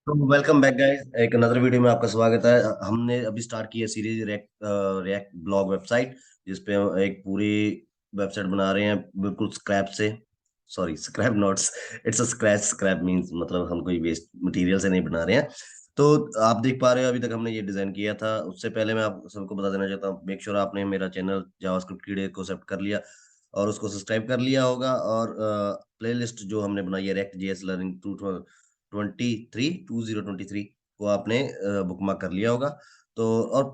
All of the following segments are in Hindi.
तो वेलकम बैक गाइस, एक नजर वीडियो में आपका स्वागत है। हमने अभी स्टार्ट की है series react react blog website, जिसपे हम एक पूरी वेबसाइट बना रहे हैं बिल्कुल स्क्रैप से। Sorry, scrap notes, it's a scratch. Scrap means मतलब हम कोई वेस्ट मटेरियल से नहीं बना रहे हैं। तो आप देख पा रहे हो अभी तक हमने ये डिजाइन किया था। उससे पहले मैं आप सबको बता देना चाहता हूँ, मेक श्योर आपने मेरा चैनल जावास्क्रिप्ट कीड़े को एक्सेप्ट कर लिया और उसको सब्सक्राइब कर लिया होगा। और प्लेलिस्ट जो हमने बनाई है रिएक्ट जेएस लर्निंग 2023 को आपने बुकमार्क कर लिया होगा। तो और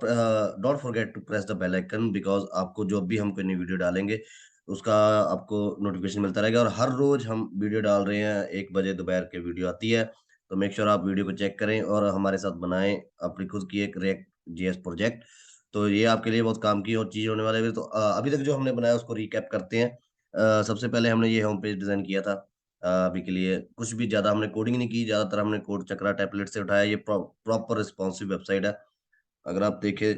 don't forget to press the bell icon, because आपको जो भी हम कोई नई वीडियो डालेंगे उसका आपको नोटिफिकेशन मिलता रहेगा। और हर रोज हम वीडियो डाल रहे हैं, 1 बजे दोपहर के वीडियो आती है। तो मेक श्योर आप वीडियो को चेक करें और हमारे साथ बनाएं अपनी खुद की एक रिएक्ट जेएस प्रोजेक्ट। तो ये आपके लिए बहुत काम की और चीज होने वाले है। तो अभी तक जो हमने बनाया उसको रिकैप करते हैं। सबसे पहले हमने ये होम पेज डिजाइन किया था। अभी के लिए कुछ भी ज्यादा हमने कोडिंग नहीं की, ज्यादातर हमने कोड चक्रा टेम्पलेट से उठाया। ये प्रॉपर रिस्पॉन्सिव वेबसाइट है। अगर आप देखें,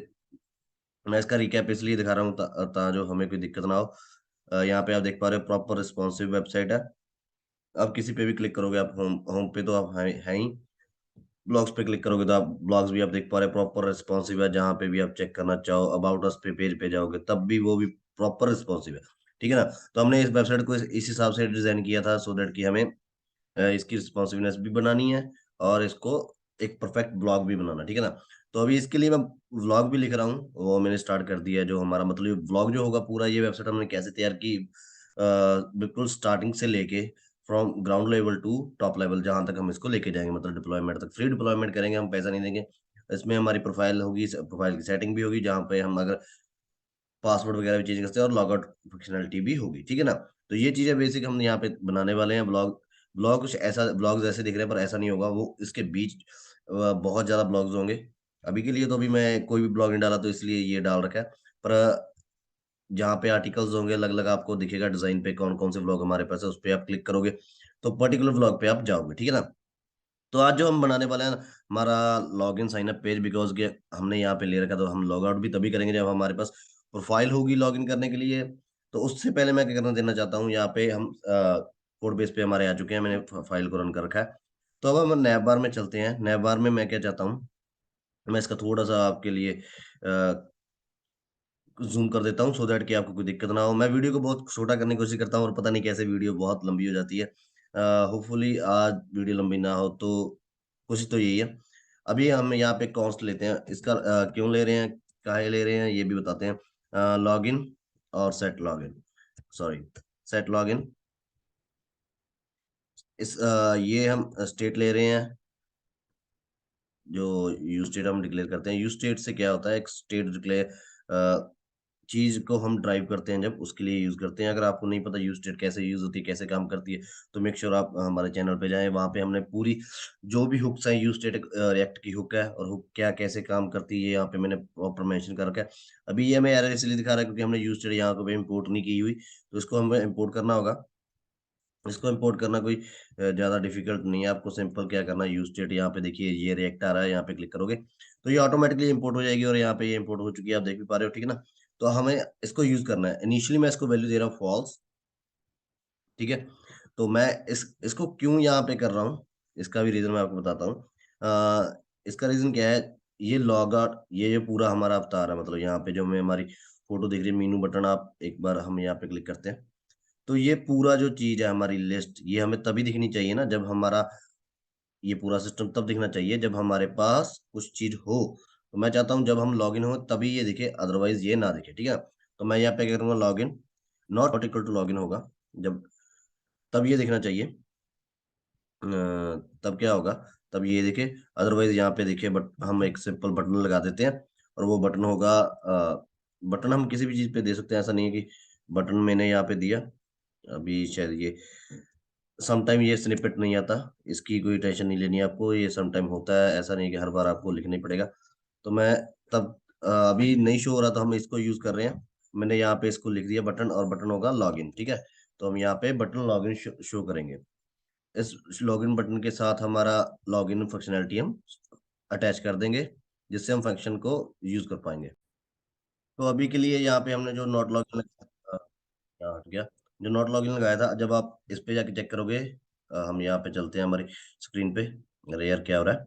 मैं इसका रिकैप इसलिए दिखा रहा हूँ जो हमें कोई दिक्कत ना हो। यहाँ पे आप देख पा रहे हो प्रॉपर रिस्पॉन्सिव वेबसाइट है। आप किसी पे भी क्लिक करोगे, आप होम होम पे तो आप हैं ही। ब्लॉग्स पे क्लिक करोगे तो आप ब्लॉग्स भी आप देख पा रहे हो प्रॉपर रिस्पॉन्सिव है। जहाँ पे भी आप चेक करना चाहो, अबाउट अस पे पेज पे जाओगे तब भी वो भी प्रॉपर रिस्पॉन्सिव है। ठीक है ना। तो हमने इस वेबसाइट को इस हिसाब से डिजाइन किया था, सो दैट कि हमें इसकी रिस्पॉन्सिवनेस भी बनानी है और इसको एक परफेक्ट ब्लॉग भी बनाना। ठीक है ना। तो अभी इसके लिए मैं व्लॉग भी लिख रहा हूँ, वो मैंने स्टार्ट कर दिया है। जो हमारा मतलब व्लॉग जो होगा पूरा, ये वेबसाइट हमने कैसे तैयार की, बिल्कुल स्टार्टिंग से लेके from ground level to top level, जहां तक हम इसको लेके जाएंगे, मतलब डिप्लॉयमेंट तक। फ्री डिप्लॉयमेंट करेंगे, हम पैसा नहीं देंगे। इसमें हमारी प्रोफाइल होगी, प्रोफाइल की सेटिंग भी होगी, जहाँ पे हम अगर पासवर्ड वगैरह भी चेंज कर सकते हैं और लॉग आउट फंक्शनलिटी भी होगी। ठीक है ना। तो ये चीजें बेसिक हम यहाँ पे बनाने वाले हैं। ब्लॉग ब्लॉग कुछ ऐसा, ब्लॉग्स ऐसे दिख रहे हैं पर ऐसा नहीं होगा, वो इसके बीच बहुत ज्यादा ब्लॉग्स होंगे। अभी के लिए तो अभी मैं कोई भी ब्लॉग नहीं डाला, तो इसलिए ये डाल रखा है। पर जहाँ पे आर्टिकल्स होंगे अलग अलग आपको दिखेगा डिजाइन पे कौन कौन से ब्लॉग हमारे पास है, उस पर आप क्लिक करोगे तो पर्टिकुलर ब्लॉग पे आप जाओगे। ठीक है ना। तो आज जो हम बनाने वाले हैं ना, हमारा log in sign up page, because के हमने यहाँ पे ले रखा, तो हम लॉग आउट भी तभी करेंगे जब हमारे पास प्रोफाइल होगी लॉग इन करने के लिए। तो उससे पहले मैं क्या करना देना चाहता हूँ, यहाँ पे हम कोड बेस पे हमारे आ चुके हैं, मैंने फाइल को रन कर रखा है। तो अब हम नैब बार में चलते हैं। नैब बार में मैं क्या चाहता हूँ, मैं इसका थोड़ा सा आपके लिए जूम कर देता हूँ, सो दैट कि आपको कोई दिक्कत ना हो। मैं वीडियो को बहुत छोटा करने की कोशिश करता हूँ और पता नहीं कैसे वीडियो बहुत लंबी हो जाती है। होपफुली आज वीडियो लंबी ना हो, तो कोशिश तो यही है। अभी हम यहाँ पे कॉस्ट लेते हैं इसका, क्यों ले रहे हैं, काहे ले रहे हैं, ये भी बताते हैं। लॉगिन और set login, sorry, set login. ये हम स्टेट ले रहे हैं। जो यू स्टेट हम डिक्लेयर करते हैं, यू स्टेट से क्या होता है, एक स्टेट डिक्लेयर चीज को हम ड्राइव करते हैं, जब उसके लिए यूज करते हैं। अगर आपको नहीं पता यूज स्टेट कैसे यूज होती है, कैसे काम करती है, तो मेक श्योर आप हमारे चैनल पे जाएं। वहां पे हमने पूरी जो भी हुक्स हैं, यूज स्टेट रिएक्ट की हुक है और हुक क्या कैसे काम करती है, यहाँ पे मैंने प्रॉपर मेंशन कर रखा है। अभी ये हमें एरर इसलिए दिखा रहा है क्योंकि हमने यूज स्टेट यहाँ पे इम्पोर्ट नहीं की हुई, तो इसको हमें इम्पोर्ट करना होगा। इसको इंपोर्ट करना कोई ज्यादा डिफिकल्ट नहीं है। आपको सिंपल क्या करना है, यूज स्टेट, यहाँ पे देखिए ये रिएक्ट आ रहा है, यहाँ पे क्लिक करोगे तो ये ऑटोमेटिकली इंपोर्ट हो जाएगी और यहाँ पे ये इंपोर्ट हो चुकी है, आप देख भी पा रहे हो। ठीक है ना। तो हमें इसको यूज करना है। इनिशियली मैं इसको वैल्यू दे रहा हूँ फॉल्स। ठीक है। तो मैं इसको क्यों यहाँ पे कर रहा हूँ, इसका भी रीजन मैं आपको बताता हूँ। इसका रीजन क्या है, ये लॉग आउट, ये पूरा हमारा अवतार है, मतलब यहाँ पे जो हमें हमारी फोटो दिख रही है, मीनू बटन, आप एक बार हम यहाँ पे क्लिक करते हैं तो ये पूरा जो चीज है हमारी लिस्ट, ये हमें तभी दिखनी चाहिए ना, जब हमारा ये पूरा सिस्टम तब दिखना चाहिए जब हमारे पास कुछ चीज हो। तो मैं चाहता हूँ जब हम लॉगिन हो तभी ये दिखे, अदरवाइज ये ना दिखे। ठीक है। तो मैं यहाँ पे क्या करूंगा, login not equal to login होगा जब, तब ये दिखना चाहिए। तब क्या होगा, तब ये दिखे, अदरवाइज यहाँ पे देखिए। बट हम एक सिंपल बटन लगा देते हैं और वो बटन होगा, बटन हम किसी भी चीज पे दे सकते हैं, ऐसा नहीं है कि बटन मैंने यहाँ पे दिया। अभी शायद ये समटाइम ये स्निपेट नहीं आता, इसकी कोई टेंशन नहीं लेनी है आपको, ये समटाइम होता है, ऐसा नहीं है कि हर बार आपको लिखना ही पड़ेगा। तो मैं तब अभी नहीं शो हो रहा तो हम इसको यूज कर रहे हैं। मैंने यहाँ पे इसको लिख दिया बटन, और बटन होगा लॉगिन। ठीक है। तो हम यहाँ पे बटन लॉगिन शो करेंगे। इस लॉगिन बटन के साथ हमारा लॉगिन फंक्शनैलिटी हम अटैच कर देंगे, जिससे हम फंक्शन को यूज कर पाएंगे। तो अभी के लिए यहाँ पे हमने जो नॉट लॉगिन, क्या हट गया, जो नॉट लॉगिन लगाया था, जब आप इस पे जाके चेक करोगे, हम यहाँ पे चलते हैं हमारी स्क्रीन पे। अरे यार क्या हो रहा है,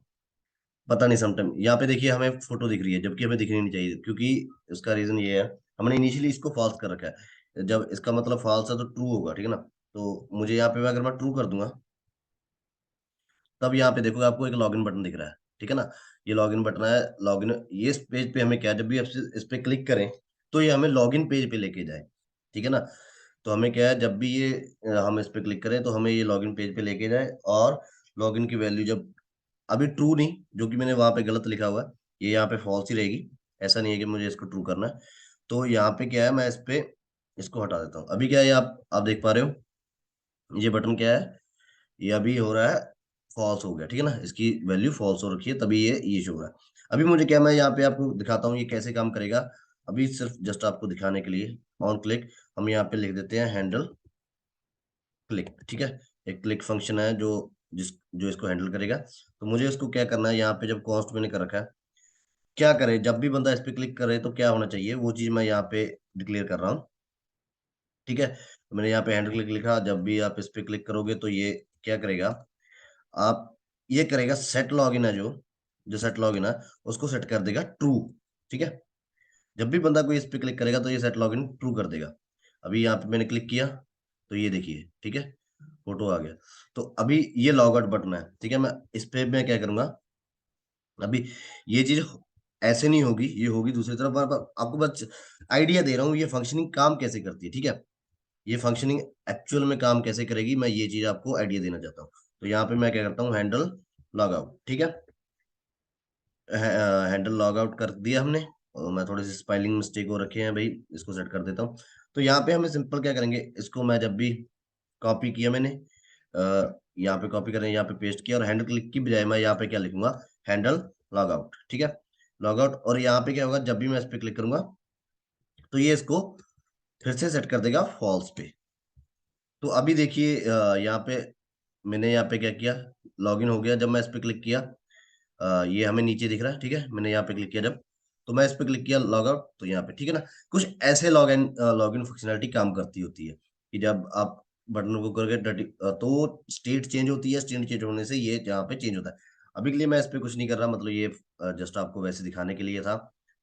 पता नहीं। समटाइम यहाँ पे देखिए हमें फोटो दिख रही है जबकि हमें दिखनी नहीं चाहिए, क्योंकि इसका रीजन ये है, हमने इनिशियली इसको फॉल्स कर रखा है। जब इसका मतलब फॉल्स है तो ट्रू होगा, ठीक है ना। तो मुझे यहाँ पे अगर मैं ट्रू कर दूंगा, तब यहाँ पे देखोगे आपको एक लॉगिन बटन दिख रहा है, ठीक है ना। ये लॉगिन बटन है। लॉगिन, ये इस पेज पे हमें क्या, जब भी आप इस पे क्लिक करें तो ये हमें लॉगिन पेज पे लेके जाए, ठीक है ना। तो हमें क्या है, जब भी ये हम इस पे क्लिक करें तो हमें ये लॉगिन पेज पे लेके जाए, और लॉगिन की वैल्यू जब, अभी ट्रू नहीं, जो कि मैंने वहां पे गलत लिखा हुआ है, ये यहाँ पे फॉल्स ही रहेगी। ऐसा नहीं है कि मुझे इसको ट्रू करना है। तो यहाँ पे क्या है, मैं इस पे इसको हटा देता हूँ। अभी क्या है, ये आप देख पा रहे हो, ये बटन क्या है, ये अभी हो रहा है फॉल्स हो गया, ठीक है ना। इसकी वैल्यू फॉल्स हो रखी है, तभी ये शो हो रहा है। अभी मुझे क्या, मैं यहाँ पे आपको दिखाता हूँ ये कैसे काम करेगा। अभी सिर्फ जस्ट आपको दिखाने के लिए, ऑन क्लिक हम यहाँ पे लिख देते हैं हैंडल क्लिक, ठीक है। एक क्लिक फंक्शन है जो इसको हैंडल करेगा। तो मुझे इसको क्या करना है, यहाँ पे जब कॉस्ट मैंने कर रखा है, क्या करे, जब भी बंदा इस पे क्लिक करे तो क्या होना चाहिए, वो चीज मैं यहाँ पे डिक्लेयर कर रहा हूँ, ठीक है। तो मैंने यहाँ पे हैंडल क्लिक लिखा, जब भी आप इस पे क्लिक करोगे तो ये क्या करेगा, आप ये करेगा सेट लॉगिन है, जो जो सेट लॉगिन है उसको सेट कर देगा ट्रू, ठीक है। जब भी बंदा कोई इस पे क्लिक करेगा तो ये सेट लॉगिन ट्रू कर देगा। अभी यहाँ पे मैंने क्लिक किया तो ये देखिए, ठीक है, फोटो आ गया। तो अभी ये लॉग आउट बटन है, ठीक है। मैं इस पे मैं क्या करूंगा, अभी ये चीज ऐसे नहीं होगी, ये होगी दूसरी तरफ। आपको बस आइडिया दे रहा हूँ ये फंक्शनिंग काम कैसे करती है, ठीक है। ये फंक्शनिंग एक्चुअल में काम कैसे करेगी, मैं ये चीज आपको आइडिया देना चाहता हूँ। तो यहाँ पे मैं क्या करता हूँ, हैंडल लॉग आउट, ठीक है। हैंडल लॉग आउट कर दिया हमने, और मैं थोड़ी सी स्पेलिंग मिस्टेक हो रखे हैं भाई, इसको सेट कर देता हूँ। तो यहाँ पे हमें सिंपल क्या करेंगे, इसको मैं जब भी कॉपी किया मैंने, यहाँ पे कॉपी करें, यहाँ पे पेस्ट किया, और हैंडल क्लिक की बजाय मैं यहाँ पे क्या लिखूंगा, हैंडल लॉग आउट, ठीक है। लॉग आउट, और यहाँ पे क्या होगा, जब भी मैं इस पे क्लिक करूंगा तो ये इसको फिर से सेट कर देगा फॉल्स पे। तो अभी देखिए यहाँ पे मैंने यहाँ पे क्या किया, लॉगिन हो गया। जब मैं इस पे क्लिक किया, ये हमें नीचे दिख रहा है, ठीक है। मैंने यहाँ पे क्लिक किया जब, तो मैं इस पे क्लिक किया लॉग आउट, तो यहाँ पे, ठीक है ना। कुछ ऐसे लॉगिन फंक्शनलिटी काम करती होती है कि जब आप बटन को करके तो स्टेट चेंज होती है, स्टेट चेंज होने से ये यहाँ पे चेंज होता है। अभी के लिए मैं इस पे कुछ नहीं कर रहा, मतलब ये जस्ट आपको वैसे दिखाने के लिए था,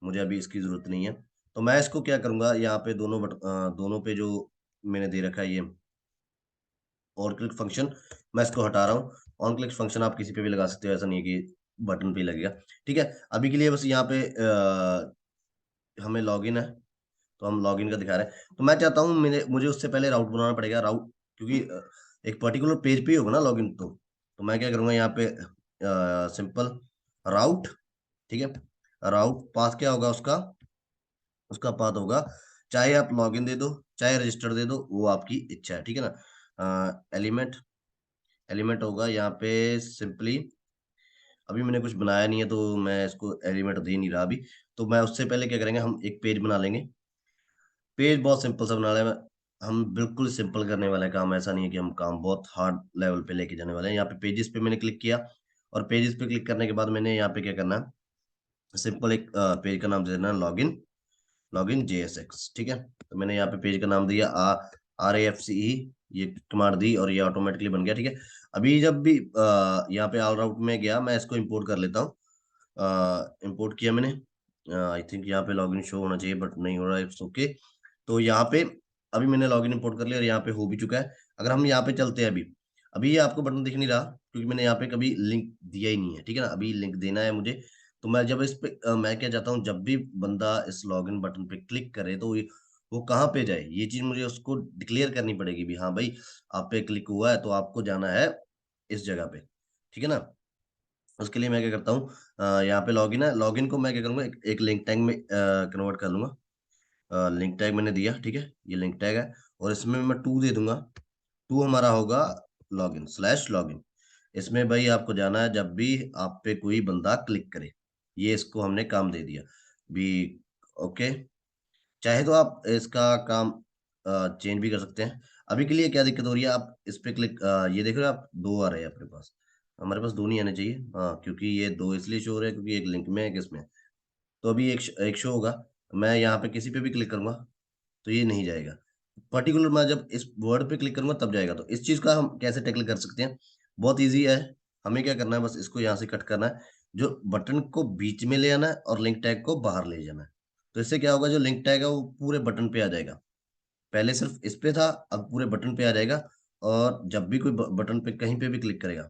मुझे अभी इसकी जरूरत नहीं है। तो मैं इसको क्या करूंगा, यहाँ पे दोनों पे जो मैंने दे रखा है ये ऑन क्लिक फंक्शन, मैं इसको हटा रहा हूँ। ऑन क्लिक फंक्शन आप किसी पे भी लगा सकते हो, ऐसा नहीं है कि बटन पे ही लगेगा, ठीक है। अभी के लिए बस यहाँ पे हमें लॉगिन है, तो हम लॉगिन का दिखा रहे हैं। तो मैं चाहता हूँ मुझे उससे पहले राउट बनाना पड़ेगा, राउट, क्योंकि एक पर्टिकुलर पेज पे ही होगा ना लॉगिन। तो मैं क्या करूंगा, यहाँ पे सिंपल राउट, ठीक है। राउट पाथ क्या होगा उसका, उसका पाथ होगा, चाहे आप लॉगिन दे दो चाहे रजिस्टर दे दो, वो आपकी इच्छा है, ठीक है ना। एलिमेंट, एलिमेंट होगा यहाँ पे सिंपली, अभी मैंने कुछ बनाया नहीं है तो मैं इसको एलिमेंट दे नहीं रहा अभी। तो मैं उससे पहले क्या करेंगे, हम एक पेज बना लेंगे। पेज बहुत सिंपल सा बना रहे हैं, हम बिल्कुल सिंपल करने वाले हैं काम, ऐसा नहीं है कि हम काम बहुत हार्ड लेवल पे लेके जाने वाले हैं। यहाँ पे पेजेस पे मैंने क्लिक किया, और पेजेस पे क्लिक करने के बाद मैंने यहाँ पे क्या करना है, सिंपल एक पेज का नाम दे देना है लॉगिन, लॉगिन JSX, ठीक है। तो मैंने यहाँ पे पेज का नाम दिया RAFCE, ये कमांड दी और ये ऑटोमेटिकली बन गया, ठीक है। अभी जब भी यहाँ पे ऑल राउट में गया, मैं इसको इंपोर्ट कर लेता हूँ। इंपोर्ट किया मैंने, आई थिंक यहाँ पे लॉगिन शो होना चाहिए बट नहीं हो रहा है, इट्स ओके। तो यहाँ पे अभी मैंने लॉगिन इंपोर्ट कर लिया और यहाँ पे हो भी चुका है। अगर हम यहाँ पे चलते हैं, अभी अभी ये आपको बटन दिख नहीं रहा क्योंकि मैंने यहाँ पे कभी लिंक दिया ही नहीं है, ठीक है ना। अभी लिंक देना है मुझे। तो मैं जब इस पे मैं क्या चाहता हूँ, जब भी बंदा इस लॉगिन बटन पे क्लिक करे तो वो कहाँ पे जाए, ये चीज मुझे उसको डिक्लेयर करनी पड़ेगी भी, हाँ भाई आप पे क्लिक हुआ है तो आपको जाना है इस जगह पे, ठीक है ना। उसके लिए मैं क्या करता हूँ, यहाँ पे लॉगिन है, लॉगिन को मैं क्या करूंगा, एक लिंक टैग में कन्वर्ट कर लूंगा। लिंक टैग मैंने दिया, ठीक है, ये लिंक टैग है, और इसमें मैं टू दे दूंगा। टू हमारा होगा लॉगिन स्लैश लॉगिन। इसमें भाई आपको जाना है जब भी आप पे कोई बंदा क्लिक करे, ये इसको हमने काम दे दिया भी, ओके। चाहे तो आप इसका काम चेंज भी कर सकते हैं। अभी के लिए क्या दिक्कत हो रही है, आप इस पे क्लिक, ये देख रहे हो आप, दो आ रहे हैं अपने पास, हमारे पास दो नहीं आने चाहिए, हाँ, क्योंकि ये दो इसलिए शो हो रहे हैं क्योंकि एक लिंक में है, एक इसमें है। तो अभी एक शो होगा, मैं यहाँ पे किसी पे भी क्लिक करूंगा तो ये नहीं जाएगा। पर्टिकुलर मैं जब इस वर्ड पे क्लिक करूंगा तब जाएगा। तो इस चीज का हम कैसे टैकल कर सकते हैं, बहुत ईजी है। हमें क्या करना है, बस इसको यहाँ से कट करना है, जो बटन को बीच में ले आना है और लिंक टैग को बाहर ले जाना है। तो इससे क्या होगा, जो लिंक टैग है वो पूरे बटन पे आ जाएगा। पहले सिर्फ इस पे था, अब पूरे बटन पे आ जाएगा। और जब भी कोई बटन पे कहीं पे भी क्लिक करेगा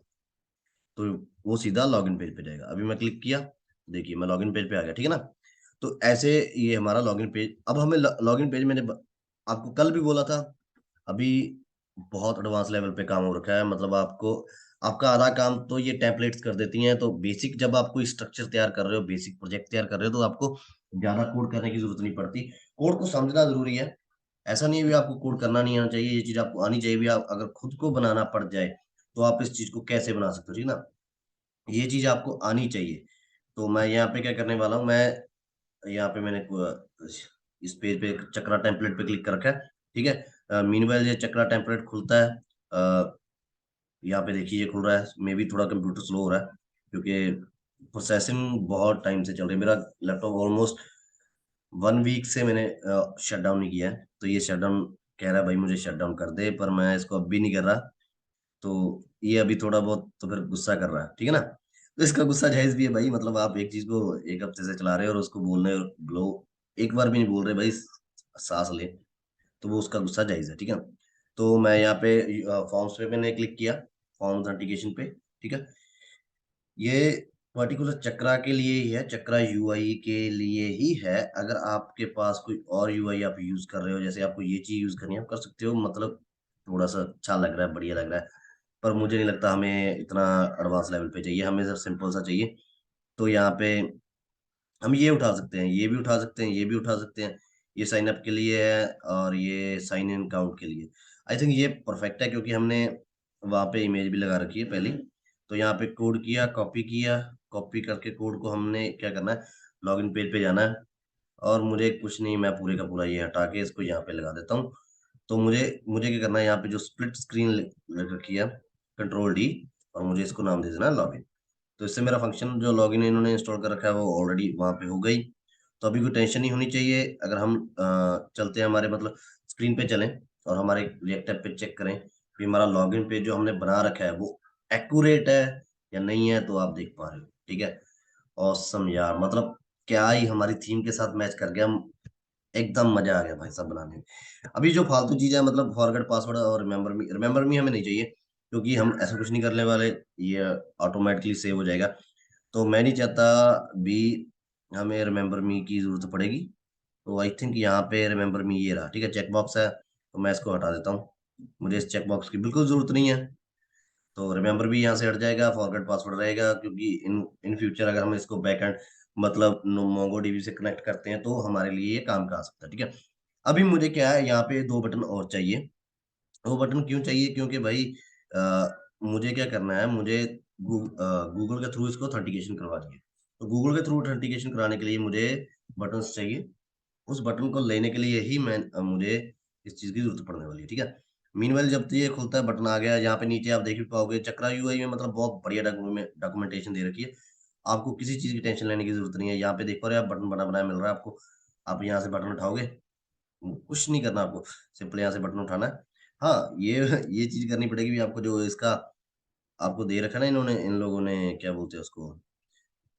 तो वो सीधा लॉगिन पेज पे जाएगा। अभी मैं क्लिक किया, देखिए मैं लॉगिन पेज पे आ गया, ठीक है ना। तो ऐसे ये हमारा लॉगिन पेज। अब हमें लॉगिन पेज मैंने आपको कल भी बोला था, अभी बहुत एडवांस लेवल पे काम हो रखा है। मतलब आपको, आपका आधा काम तो ये टेम्पलेट्स कर देती हैं। तो बेसिक जब आप कोई स्ट्रक्चर तैयार कर रहे हो, बेसिक प्रोजेक्ट तैयार कर रहे हो, तो आपको ज्यादा कोड करने की जरूरत नहीं पड़ती। कोड को समझना जरूरी है, ऐसा नहीं है भी आपको कोड करना नहीं आना चाहिए, ये चीज आपको आनी चाहिए भी। आप अगर खुद को बनाना पड़ जाए तो आप इस चीज को कैसे बना सकते हो, ठीक है ना। ये चीज आपको आनी चाहिए। तो मैं यहाँ पे क्या करने वाला हूँ, मैं यहाँ पे मैंने इस पेज पे चक्रा टेम्पलेट पे क्लिक कर रखा है, ठीक है। मीनवाइल ये चक्रा टेम्पलेट खुलता है। यहाँ पे देखिए ये खुल रहा है। मे भी थोड़ा कंप्यूटर स्लो हो रहा है क्योंकि प्रोसेसिंग बहुत टाइम से चल रही है। मेरा लैपटॉप ऑलमोस्ट 1 वीक से मैंने शट डाउन नहीं किया है। तो ये शट डाउन कह रहा है भाई मुझे शट डाउन कर दे, पर मैं इसको अब भी नहीं कर रहा। तो ये अभी थोड़ा बहुत तो फिर गुस्सा कर रहा है, ठीक है ना। तो इसका गुस्सा जायज भी है भाई। मतलब आप एक चीज को 1 हफ्ते से चला रहे हो और उसको बोलने लो, एक बार भी नहीं बोल रहे भाई सांस ले, तो वो उसका गुस्सा जायज है, ठीक है। तो मैं यहाँ पे फॉर्म्स पे मैंने क्लिक किया, फॉर्म ऑथेंटिकेशन पे, ठीक है। ये पर्टिकुलर चक्रा के लिए ही है, चक्रा यूआई के लिए ही है। अगर आपके पास कोई और यूआई आप यूज कर रहे हो, जैसे आपको ये चीज यूज करनी है, आप कर सकते हो। मतलब थोड़ा सा अच्छा लग रहा है, बढ़िया लग रहा है, पर मुझे नहीं लगता हमें इतना एडवांस लेवल पे चाहिए। हमें सिर्फ सिंपल सा चाहिए। तो यहाँ पे हम ये उठा सकते हैं, ये भी उठा सकते हैं, ये भी उठा सकते हैं। ये साइन अप के लिए है और ये साइन इन काउंट के लिए। आई थिंक ये परफेक्ट है क्योंकि हमने वहाँ पे इमेज भी लगा रखी है पहले। तो यहाँ पे कोड किया, कॉपी किया, कॉपी करके कोड को हमने क्या करना है, लॉगिन पेज पे जाना है। और मुझे कुछ नहीं, मैं पूरे का पूरा ये हटा के इसको यहाँ पे लगा देता हूँ। तो मुझे मुझे क्या करना है, यहाँ पे जो स्प्लिट स्क्रीन लग रखी है, कंट्रोल डी, और मुझे इसको नाम दे देना है लॉगिन। तो इससे मेरा फंक्शन जो लॉगिन इन्होंने इंस्टॉल कर रखा है वो ऑलरेडी वहाँ पे हो गई। तो अभी कोई टेंशन नहीं होनी चाहिए। अगर हम चलते हैं हमारे मतलब स्क्रीन पे चलें और हमारे रिएक्ट ऐप पे चेक करें कि हमारा लॉगिन पेज जो हमने बना रखा है वो एक्यूरेट है या नहीं है, तो आप देख पा रहे हो, ठीक है। ऑसम यार, मतलब क्या ही हमारी थीम के साथ मैच कर गया। एकदम मजा आ गया भाई साहब बनाने में। अभी जो फालतू चीजें हैं, मतलब फॉरगेट पासवर्ड और रिमेंबर मी हमें नहीं चाहिए क्योंकि हम ऐसा कुछ नहीं करने वाले। ये ऑटोमेटिकली सेव हो जाएगा। तो मैं नहीं चाहता भी हमें रिमेंबर मी की जरूरत पड़ेगी। तो आई थिंक यहाँ पे रिमेंबर मी ये रहा, ठीक है, चेक बॉक्स है। तो मैं इसको हटा देता हूँ, मुझे इस चेक बॉक्स की बिल्कुल जरूरत नहीं है। तो रिमेंबर भी यहाँ से हट जाएगा, फॉरगेट पासवर्ड रहेगा, क्योंकि इन इन फ्यूचर अगर हम इसको बैकएंड मतलब मोंगो डीबी से कनेक्ट करते हैं तो हमारे लिए ये काम का आ सकता है, ठीक है। अभी मुझे क्या है, यहाँ पे 2 बटन और चाहिए। वो बटन क्यों चाहिए, क्योंकि भाई अ, मुझे क्या करना है, मुझे गूगल के थ्रू इसको ऑथेंटिकेशन करवानी है। तो गूगल के थ्रू ऑथेंटिकेशन कराने के लिए मुझे बटन्स चाहिए। उस बटन को लेने के लिए ही मुझे इस चीज की जरूरत पड़ने वाली है, ठीक है। मीनवाइल जब ये खुलता है, बटन आ गया, यहाँ पे नीचे आप देख भी पाओगे चक्रा यूआई में मतलब बहुत बढ़िया डॉक्यूमेंटेशन दे रखी है। आपको किसी चीज की टेंशन लेने की जरूरत नहीं है। यहाँ पे देख पा रहे हो आप, बटन बना बनाया मिल रहा है आपको। आप यहाँ से बटन उठाओगे, कुछ नहीं करना आपको, सिंपल यहाँ से बटन उठाना है। हाँ, ये चीज करनी पड़ेगी भी आपको, जो इसका आपको दे रखा है ना इन्होंने, इन लोगों ने क्या बोलते हैं उसको,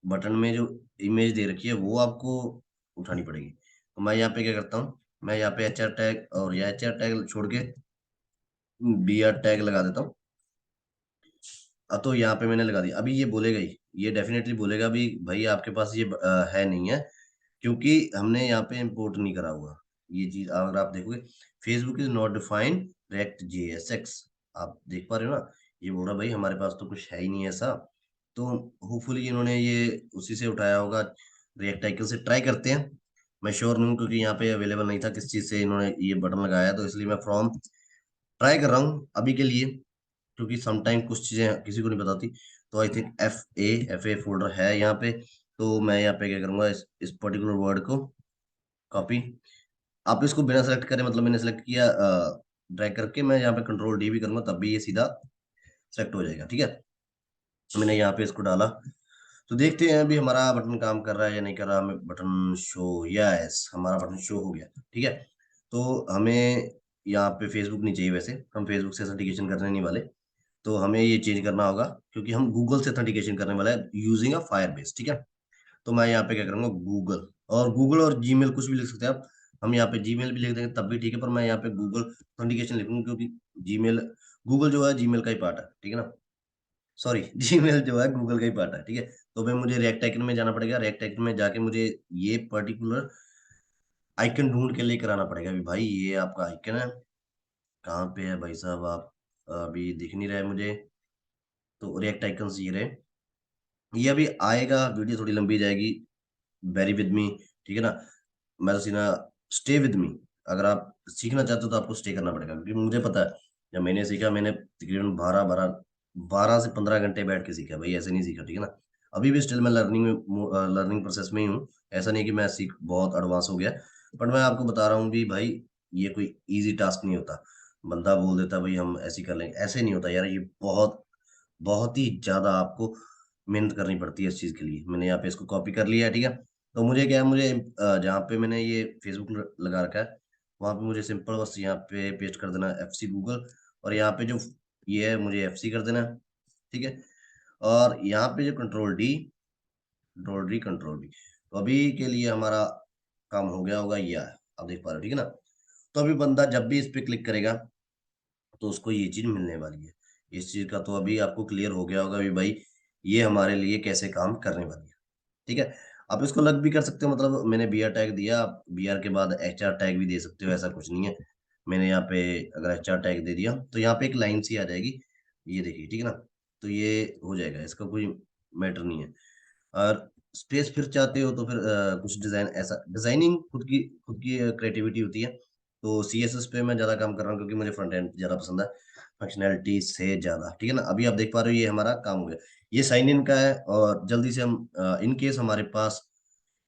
बटन में जो इमेज दे रखी है वो आपको उठानी पड़ेगी। तो मैं यहाँ पे क्या करता हूँ, मैं यहाँ पे एच आर टैग और या एच आर टैग छोड़ के बी आर टैग लगा देता हूँ। अब तो यहाँ पे मैंने लगा दिया। अभी ये बोलेगा ही, ये डेफिनेटली बोलेगा भी भाई आपके पास ये है नहीं है, क्योंकि हमने यहाँ पे इंपोर्ट नहीं करा हुआ। ये चीज अगर आप देखोगे, Facebook is not defined React JSX, आप देख पा रहे हो ना। ये बोल रहा भाई हमारे पास तो कुछ है ही नहीं ऐसा। तो होपफुली इन्होंने ये उसी से उठाया होगा, रिएक्ट आइकन से। ट्राई करते हैं, मैं श्योर नहीं हूँ क्योंकि यहाँ पे अवेलेबल नहीं था किस चीज से इन्होंने ये बटन लगाया, तो इसलिए मैं फ्रॉम ट्राई कर रहा हूँ अभी के लिए, क्योंकि समटाइम कुछ चीजें किसी को नहीं बताती। तो I think F A folder है यहाँ पे। तो मैं यहाँ पे क्या करूंगा, इस पर्टिकुलर वर्ड को कॉपी, आप इसको बिना सेलेक्ट करें, मतलब मैंने सेलेक्ट किया ड्रैग करके, मैं यहाँ पे कंट्रोल डी भी करूंगा तब भी ये सीधा सेलेक्ट हो जाएगा, ठीक है। तो मैंने यहाँ पे इसको डाला। तो देखते हैं अभी हमारा बटन काम कर रहा है या नहीं कर रहा। हमें बटन शो, यस हमारा बटन शो हो गया, ठीक है। तो हमें यहाँ पे फेसबुक नहीं चाहिए, वैसे हम फेसबुक से सर्टिफिकेशन करने नहीं वाले। तो हमें ये चेंज करना होगा क्योंकि हम गूगल से ऑथेंटिकेशन करने वाला है यूजिंग अ फायरबेस, ठीक है। तो मैं यहाँ पे क्या करूंगा, गूगल, और गूगल और जीमेल कुछ भी लिख सकते हैं आप। हम यहाँ पे जीमेल भी लिख देंगे तब भी ठीक है, पर मैं यहाँ पे गूगल ऑथेंटिकेशन लिखूंगा क्योंकि जीमेल, गूगल जो है जीमेल का ही पार्ट है, ठीक है ना। सॉरी जीमेल जो है गूगल का ही पार्ट है, ठीक है। तो भाई मुझे रिएक्ट आइकन में जाना पड़ेगा, रिएक्ट आइकन में जाके मुझे ये पर्टिकुलर आइकन ढूंढ के लेकर आना पड़ेगा। अभी भाई ये आपका आइकन है, कहाँ पे है भाई साहब आप, अभी दिख नहीं रहा है मुझे। तो रिएक्ट आइकन ये रहे, ये अभी आएगा, वीडियो थोड़ी लंबी जाएगी, बेरी विद मी, ठीक है ना। मैं तो सीधा स्टे विद मी, अगर आप सीखना चाहते हो तो आपको स्टे करना पड़ेगा क्योंकि मुझे पता है जब मैंने सीखा, मैंने तकरीबन 12 से 15 घंटे बैठ के सीखा भाई, ऐसे नहीं सीखा, ठीक है ना। अभी भी स्टिल मैं लर्निंग प्रोसेस में ही हूँ। ऐसा नहीं कि मैं सीख बहुत एडवांस हो गया, बट मैं आपको बता रहा हूँ भी भाई ये कोई इजी टास्क नहीं होता। बंदा बोल देता भाई हम ऐसे ही कर लेंगे, ऐसे नहीं होता यार। ये बहुत बहुत ही ज्यादा आपको मेहनत करनी पड़ती है इस चीज के लिए। मैंने यहाँ पे इसको कॉपी कर लिया है, ठीक है। तो मुझे क्या है, मुझे जहाँ पे मैंने ये फेसबुक लगा रखा है वहां पे मुझे सिंपल बस यहाँ पे पेस्ट कर देना है FC गूगल, और यहाँ पे जो ये है मुझे FC कर देना है, ठीक है। और यहाँ पे जो कंट्रोल डी, तो अभी के लिए हमारा काम हो गया होगा, ये है, आप देख पा रहे हो, ठीक है ना। तो अभी बंदा जब भी इस पे क्लिक करेगा तो उसको ये चीज मिलने वाली है। इस चीज का तो अभी आपको क्लियर हो गया होगा भी भाई ये हमारे लिए कैसे काम करने वाली है, ठीक है। आप इसको लग भी कर सकते हो, मतलब मैंने BR टैग दिया, आप BR के बाद HR टैग भी दे सकते हो, ऐसा कुछ नहीं है। मैंने यहाँ पे अगर HR टैग दे दिया तो यहाँ पे एक लाइन सी आ जाएगी, ये देखिए, ठीक है ना। तो ये हो जाएगा, इसका कोई मैटर नहीं है। और स्पेस फिर चाहते हो तो फिर कुछ डिजाइन, ऐसा डिजाइनिंग खुद की क्रिएटिविटी होती है। तो CSS पे मैं ज्यादा काम कर रहा हूँ क्योंकि मुझे फ्रंट एंड ज्यादा पसंद है फंक्शनैलिटी से ज्यादा, ठीक है ना। अभी आप देख पा रहे हो ये हमारा काम हो गया, ये साइन इन का है। और जल्दी से हम इन केस हमारे पास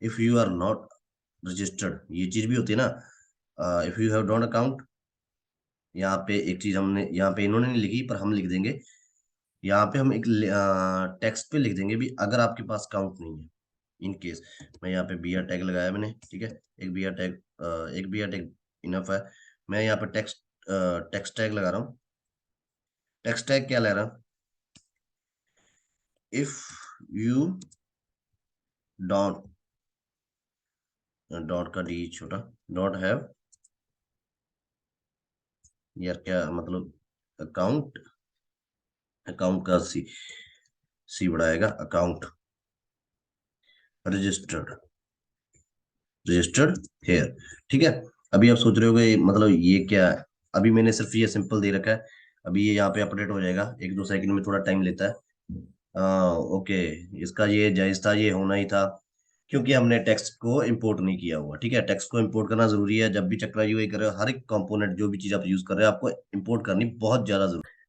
if you are not registered, ये चीज भी होती है ना, if you have don't account. यहाँ पे एक चीज हमने यहाँ पे इन्होंने नहीं लिखी पर हम लिख देंगे, यहाँ पे हम एक टेक्स्ट पे लिख देंगे भी अगर आपके पास अकाउंट नहीं है, इन केस। मैं यहाँ पे BR टैग लगाया मैंने, ठीक है। एक BR टैग इनफ है। मैं यहाँ पे टेक्स्ट टैग लगा रहा हूँ। टेक्स्ट टैग क्या लगा रहा हूँ, इफ यू डोंट, डॉट का डी छोटा, डॉट हैव, यार क्या मतलब, अकाउंट, अकाउंट का सी बढ़ाएगा, अकाउंट रजिस्टर्ड, रजिस्टर्ड हेयर, ठीक है। अभी आप सोच रहे होगे मतलब ये क्या है, अभी मैंने सिर्फ ये सिंपल दे रखा है। अभी ये यहाँ पे अपडेट हो जाएगा, 1-2 सेकंड में, थोड़ा टाइम लेता है। ओके, इसका ये जायज था, ये होना ही था क्योंकि हमने टेक्स्ट को इंपोर्ट नहीं किया हुआ, ठीक है। टेक्स्ट को इंपोर्ट करना जरूरी है, जब भी चक्रा यूआई कर रहे हो, हर एक कंपोनेंट जो भी चीज आप यूज कर रहे हो आपको इंपोर्ट करनी बहुत ज्यादा जरूरी है।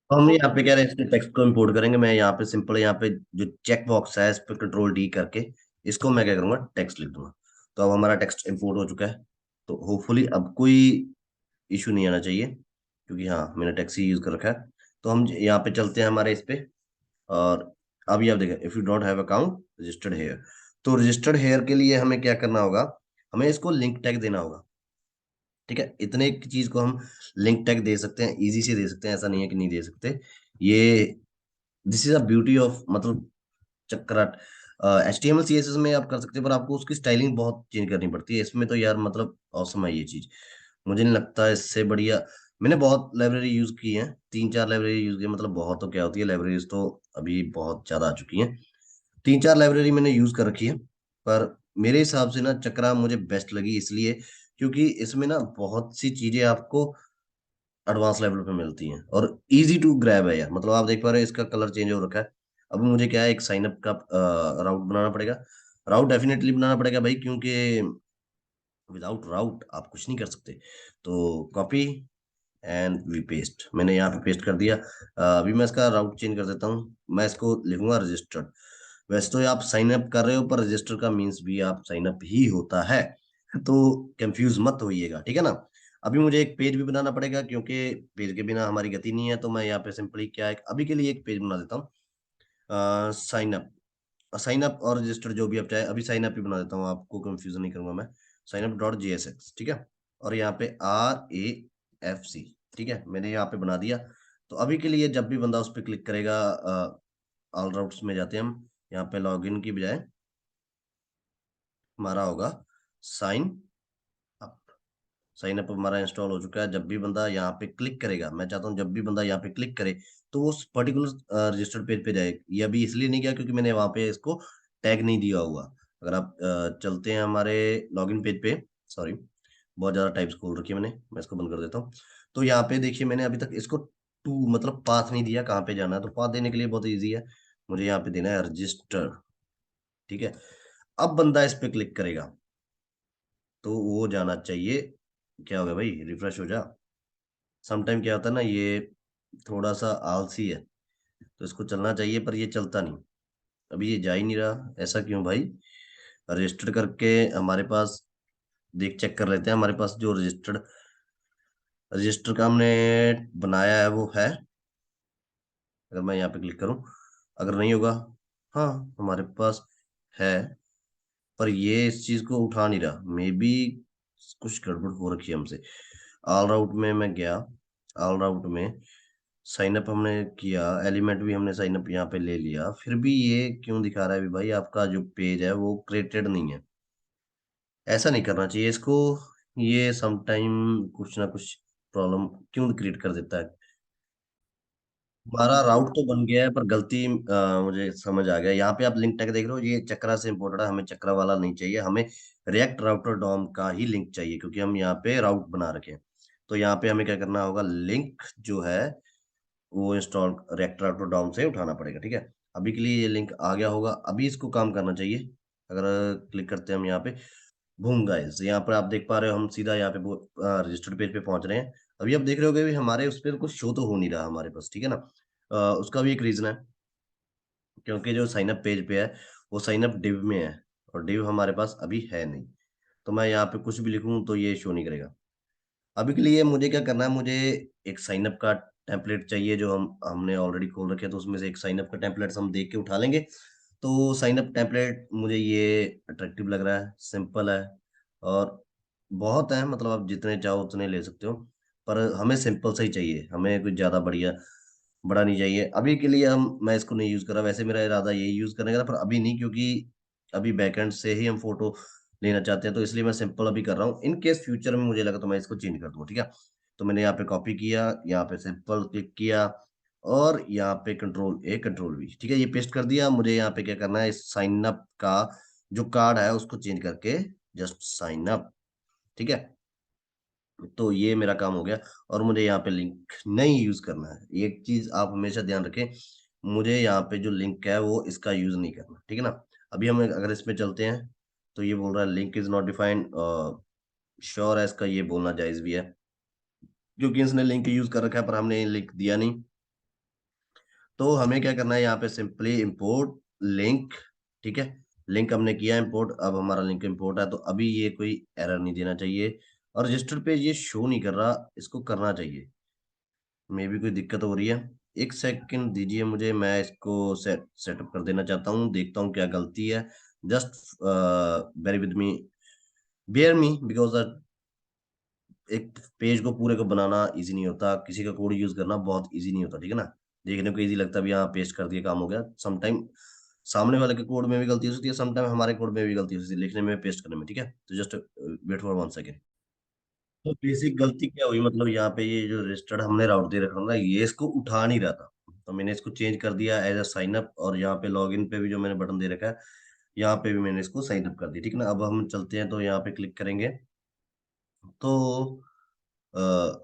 तो हम यहाँ पे कह रहे हैं इसके टेक्स्ट को इंपोर्ट करेंगे। मैं यहाँ पे सिंपल, यहाँ पे जो चेक बॉक्स है इस पे कंट्रोल D करके इसको मैं क्या करूंगा, टेक्स्ट लिख दूंगा। तो अब हमारा टेक्स्ट इंपोर्ट हो चुका है। तो होपफुली अब कोई इशू नहीं आना चाहिए क्योंकि हाँ मैंने टेक्स्ट ही यूज कर रखा है। तो हम यहाँ पे चलते हैं हमारे इस पे, और अभी आप देखें, if you don't have account registered here. तो रजिस्टर्ड हेयर के लिए हमें क्या करना होगा, हमें इसको लिंक टैग देना होगा, ठीक है। इतने की चीज को हम लिंक टैग दे सकते हैं, इजी से दे सकते हैं, ऐसा नहीं है कि नहीं दे सकते। ये this is a beauty of, मतलब चक्रा। HTML CSS में आप कर सकते हैं पर आपको उसकी स्टाइलिंग बहुत चेंज करनी पड़ती है। इसमें तो यार मतलब औसम है ये चीज, मुझे नहीं लगता इससे बढ़िया। मैंने बहुत लाइब्रेरी यूज की है, 3-4 लाइब्रेरी यूज की है, मतलब बहुत तो क्या होती है, लाइब्रेरीज तो अभी बहुत ज्यादा आ चुकी हैं। 3-4 लाइब्रेरी मैंने यूज कर रखी है, पर मेरे हिसाब से ना चक्रा मुझे बेस्ट लगी, इसलिए क्योंकि इसमें ना बहुत सी चीजें आपको एडवांस लेवल पे मिलती हैं और इजी टू ग्रैब है यार। मतलब आप देख पा रहे हैं इसका कलर चेंज हो रखा है। अब मुझे क्या है, एक साइन अप का राउट बनाना पड़ेगा। राउट डेफिनेटली बनाना पड़ेगा भाई, क्योंकि विदाउट राउट आप कुछ नहीं कर सकते। तो कॉपी एंड वी पेस्ट, मैंने यहाँ पे पेस्ट कर दिया। अभी मैं इसका राउट चेंज कर देता हूँ, मैं इसको लिखूंगा रजिस्टर्ड। वैसे तो आप साइन अप कर रहे हो पर रजिस्टर का मीन्स भी आप साइन अप ही होता है, तो कंफ्यूज मत होइएगा, ठीक है ना। अभी मुझे एक पेज भी बनाना पड़ेगा क्योंकि पेज के बिना हमारी गति नहीं है। तो मैं यहाँ पे सिंपली क्या है, अभी के लिए एक पेज बना देता हूँ, साइन अप और रजिस्टर जो भी आप चाहे, अभी साइन अप ही बना देता हूँ, आपको कंफ्यूजन नहीं करूंगा मैं। साइन अप डॉट JSX, ठीक है। और यहाँ पे RAFC, ठीक है, मैंने यहाँ पे बना दिया। तो अभी के लिए जब भी बंदा उस पर क्लिक करेगा, ऑल राउट्स में जाते हैं हम, यहाँ पे लॉगिन की बजाय हमारा होगा साइन अप। साइन अप हमारा इंस्टॉल हो चुका है। जब भी बंदा यहाँ पे क्लिक करेगा, मैं चाहता हूँ जब भी बंदा यहाँ पे क्लिक करे तो वो उस पर्टिकुलर रजिस्टर्ड पेज पे जाए। ये अभी इसलिए नहीं गया क्योंकि मैंने वहाँ पे इसको टैग नहीं दिया हुआ। अगर आप चलते हैं हमारे लॉगिन पेज पे, सॉरी बहुत ज्यादा टाइप्स खोल रखी है मैंने, मैं इसको बंद कर देता हूँ। तो यहाँ पे देखिए मैंने अभी तक इसको टू मतलब पाथ नहीं दिया, कहाँ पे जाना है। तो पाथ देने के लिए बहुत ईजी है, मुझे यहाँ पे देना है रजिस्टर। ठीक है, अब बंदा इस पे क्लिक करेगा तो वो जाना चाहिए। क्या हो गया भाई, रिफ्रेश हो जा। समटाइम क्या होता है ना, ये थोड़ा सा आलसी है तो इसको चलना चाहिए पर ये चलता नहीं। अभी ये जा ही नहीं रहा, ऐसा क्यों भाई। रजिस्टर करके हमारे पास देख चेक कर लेते हैं, हमारे पास जो रजिस्टर्ड रजिस्टर का हमने बनाया है वो है। अगर मैं यहाँ पे क्लिक करूँ, अगर नहीं होगा, हाँ हमारे पास है, पर ये इस चीज को उठा नहीं रहा। मे बी कुछ गड़बड़ हो रखी है हमसे। ऑल राउट में मैं गया, ऑल राउट में साइन अप हमने किया, एलिमेंट भी हमने साइन अप यहाँ पे ले लिया, फिर भी ये क्यों दिखा रहा है भी भाई आपका जो पेज है वो क्रिएटेड नहीं है। ऐसा नहीं करना चाहिए इसको। ये समटाइम कुछ ना कुछ प्रॉब्लम क्यों क्रिएट कर देता है। हमारा राउट तो बन गया है पर गलती मुझे समझ आ गया। यहाँ पे आप लिंक टैग देख रहे हो, ये चक्रा से इंपोर्टेड है, हमें चक्रा वाला नहीं चाहिए, हमें रिएक्ट राउटर डॉम का ही लिंक चाहिए क्योंकि हम यहाँ पे राउट बना रखे हैं। तो यहाँ पे हमें क्या करना होगा, लिंक जो है वो इंस्टॉल रिएक्ट राउटर डॉम से उठाना पड़ेगा। ठीक है, अभी के लिए ये लिंक आ गया होगा, अभी इसको काम करना चाहिए। अगर क्लिक करते हैं हम यहाँ पे, बूम गाइस, यहाँ पर आप देख पा रहे हो हम सीधा यहाँ पे रजिस्टर्ड पेज पे पहुंच रहे हैं। अभी आप देख रहे होगे भी हमारे उस पर कुछ शो तो हो नहीं रहा हमारे पास। ठीक है ना, उसका भी एक रीजन है, क्योंकि जो साइन अप पेज पे है वो साइन अप डिव में है और डिव हमारे पास अभी है नहीं। तो मैं यहाँ पे कुछ भी लिखूं तो ये शो नहीं करेगा। अभी के लिए मुझे क्या करना है, मुझे एक साइन अप का टेम्पलेट चाहिए जो हमने ऑलरेडी खोल रखे हैं, तो उसमें से एक साइन अप का टेम्पलेट हम देख के उठा लेंगे। तो साइन अप टेम्पलेट मुझे ये अट्रैक्टिव लग रहा है, सिंपल है और बहुत है, मतलब आप जितने चाहो उतने ले सकते हो, पर हमें सिंपल सा ही चाहिए, हमें कुछ ज्यादा बढ़िया बड़ा नहीं चाहिए। अभी के लिए मैं इसको नहीं यूज कर रहा, वैसे मेरा इरादा यही यूज करने का था, पर अभी नहीं, क्योंकि अभी बैकएंड से ही हम फोटो लेना चाहते हैं, तो इसलिए मैं सिंपल अभी कर रहा हूँ। इन केस फ्यूचर में मुझे लगा तो मैं इसको चेंज कर दूंगा। ठीक है, तो मैंने यहाँ पे कॉपी किया, यहाँ पे सिंपल क्लिक किया और यहाँ पे कंट्रोल ए कंट्रोल वी, ठीक है, ये पेस्ट कर दिया। मुझे यहाँ पे क्या करना है, इस साइन अप का जो कार्ड है उसको चेंज करके जस्ट साइन अप। ठीक है, तो ये मेरा काम हो गया और मुझे यहाँ पे लिंक नहीं यूज करना है। एक चीज आप हमेशा ध्यान रखें, मुझे यहाँ पे जो लिंक है वो इसका यूज नहीं करना। ठीक है ना, अभी हम अगर इसमें चलते हैं तो ये बोल रहा है link is not defined. Sure है, इसका ये बोलना जायज भी है क्योंकि इसने लिंक यूज कर रखा है पर हमने लिंक दिया नहीं। तो हमें क्या करना है, यहाँ पे सिंपली इंपोर्ट लिंक। ठीक है, लिंक हमने किया इंपोर्ट, अब हमारा लिंक इंपोर्ट है, तो अभी ये कोई एरर नहीं देना चाहिए। और रजिस्टर पेज ये शो नहीं कर रहा, इसको करना चाहिए, मे भी कोई दिक्कत हो रही है। एक सेकंड दीजिए मुझे, मैं इसको सेटअप कर देना चाहता हूँ, देखता हूँ क्या गलती है। Just bear with me, bear me, because एक पेज को पूरे को बनाना इजी नहीं होता, किसी का कोड यूज करना बहुत इजी नहीं होता। ठीक है ना, देखने को इजी लगता है भी हाँ पेस्ट कर दिया काम हो गया, समटाइम सामने वाले के कोड में भी गलती हो सकती है, समटाइम हमारे कोड में भी गलती हो सकती है लिखने में पेस्ट करने में। ठीक है, तो जस्ट वेट फॉर 1 सेकेंड। तो बेसिक गलती क्या हुई, मतलब यहाँ पे ये जो रजिस्टर्ड हमने राउट दे रखा था ये इसको उठा नहीं रहा था, तो मैंने इसको चेंज कर दिया एज अ साइन अप। और यहाँ पे लॉगिन पे भी जो मैंने बटन दे रखा है यहाँ पे भी मैंने इसको साइन अप कर दिया। ठीक है ना, अब हम चलते हैं तो यहाँ पे क्लिक करेंगे तो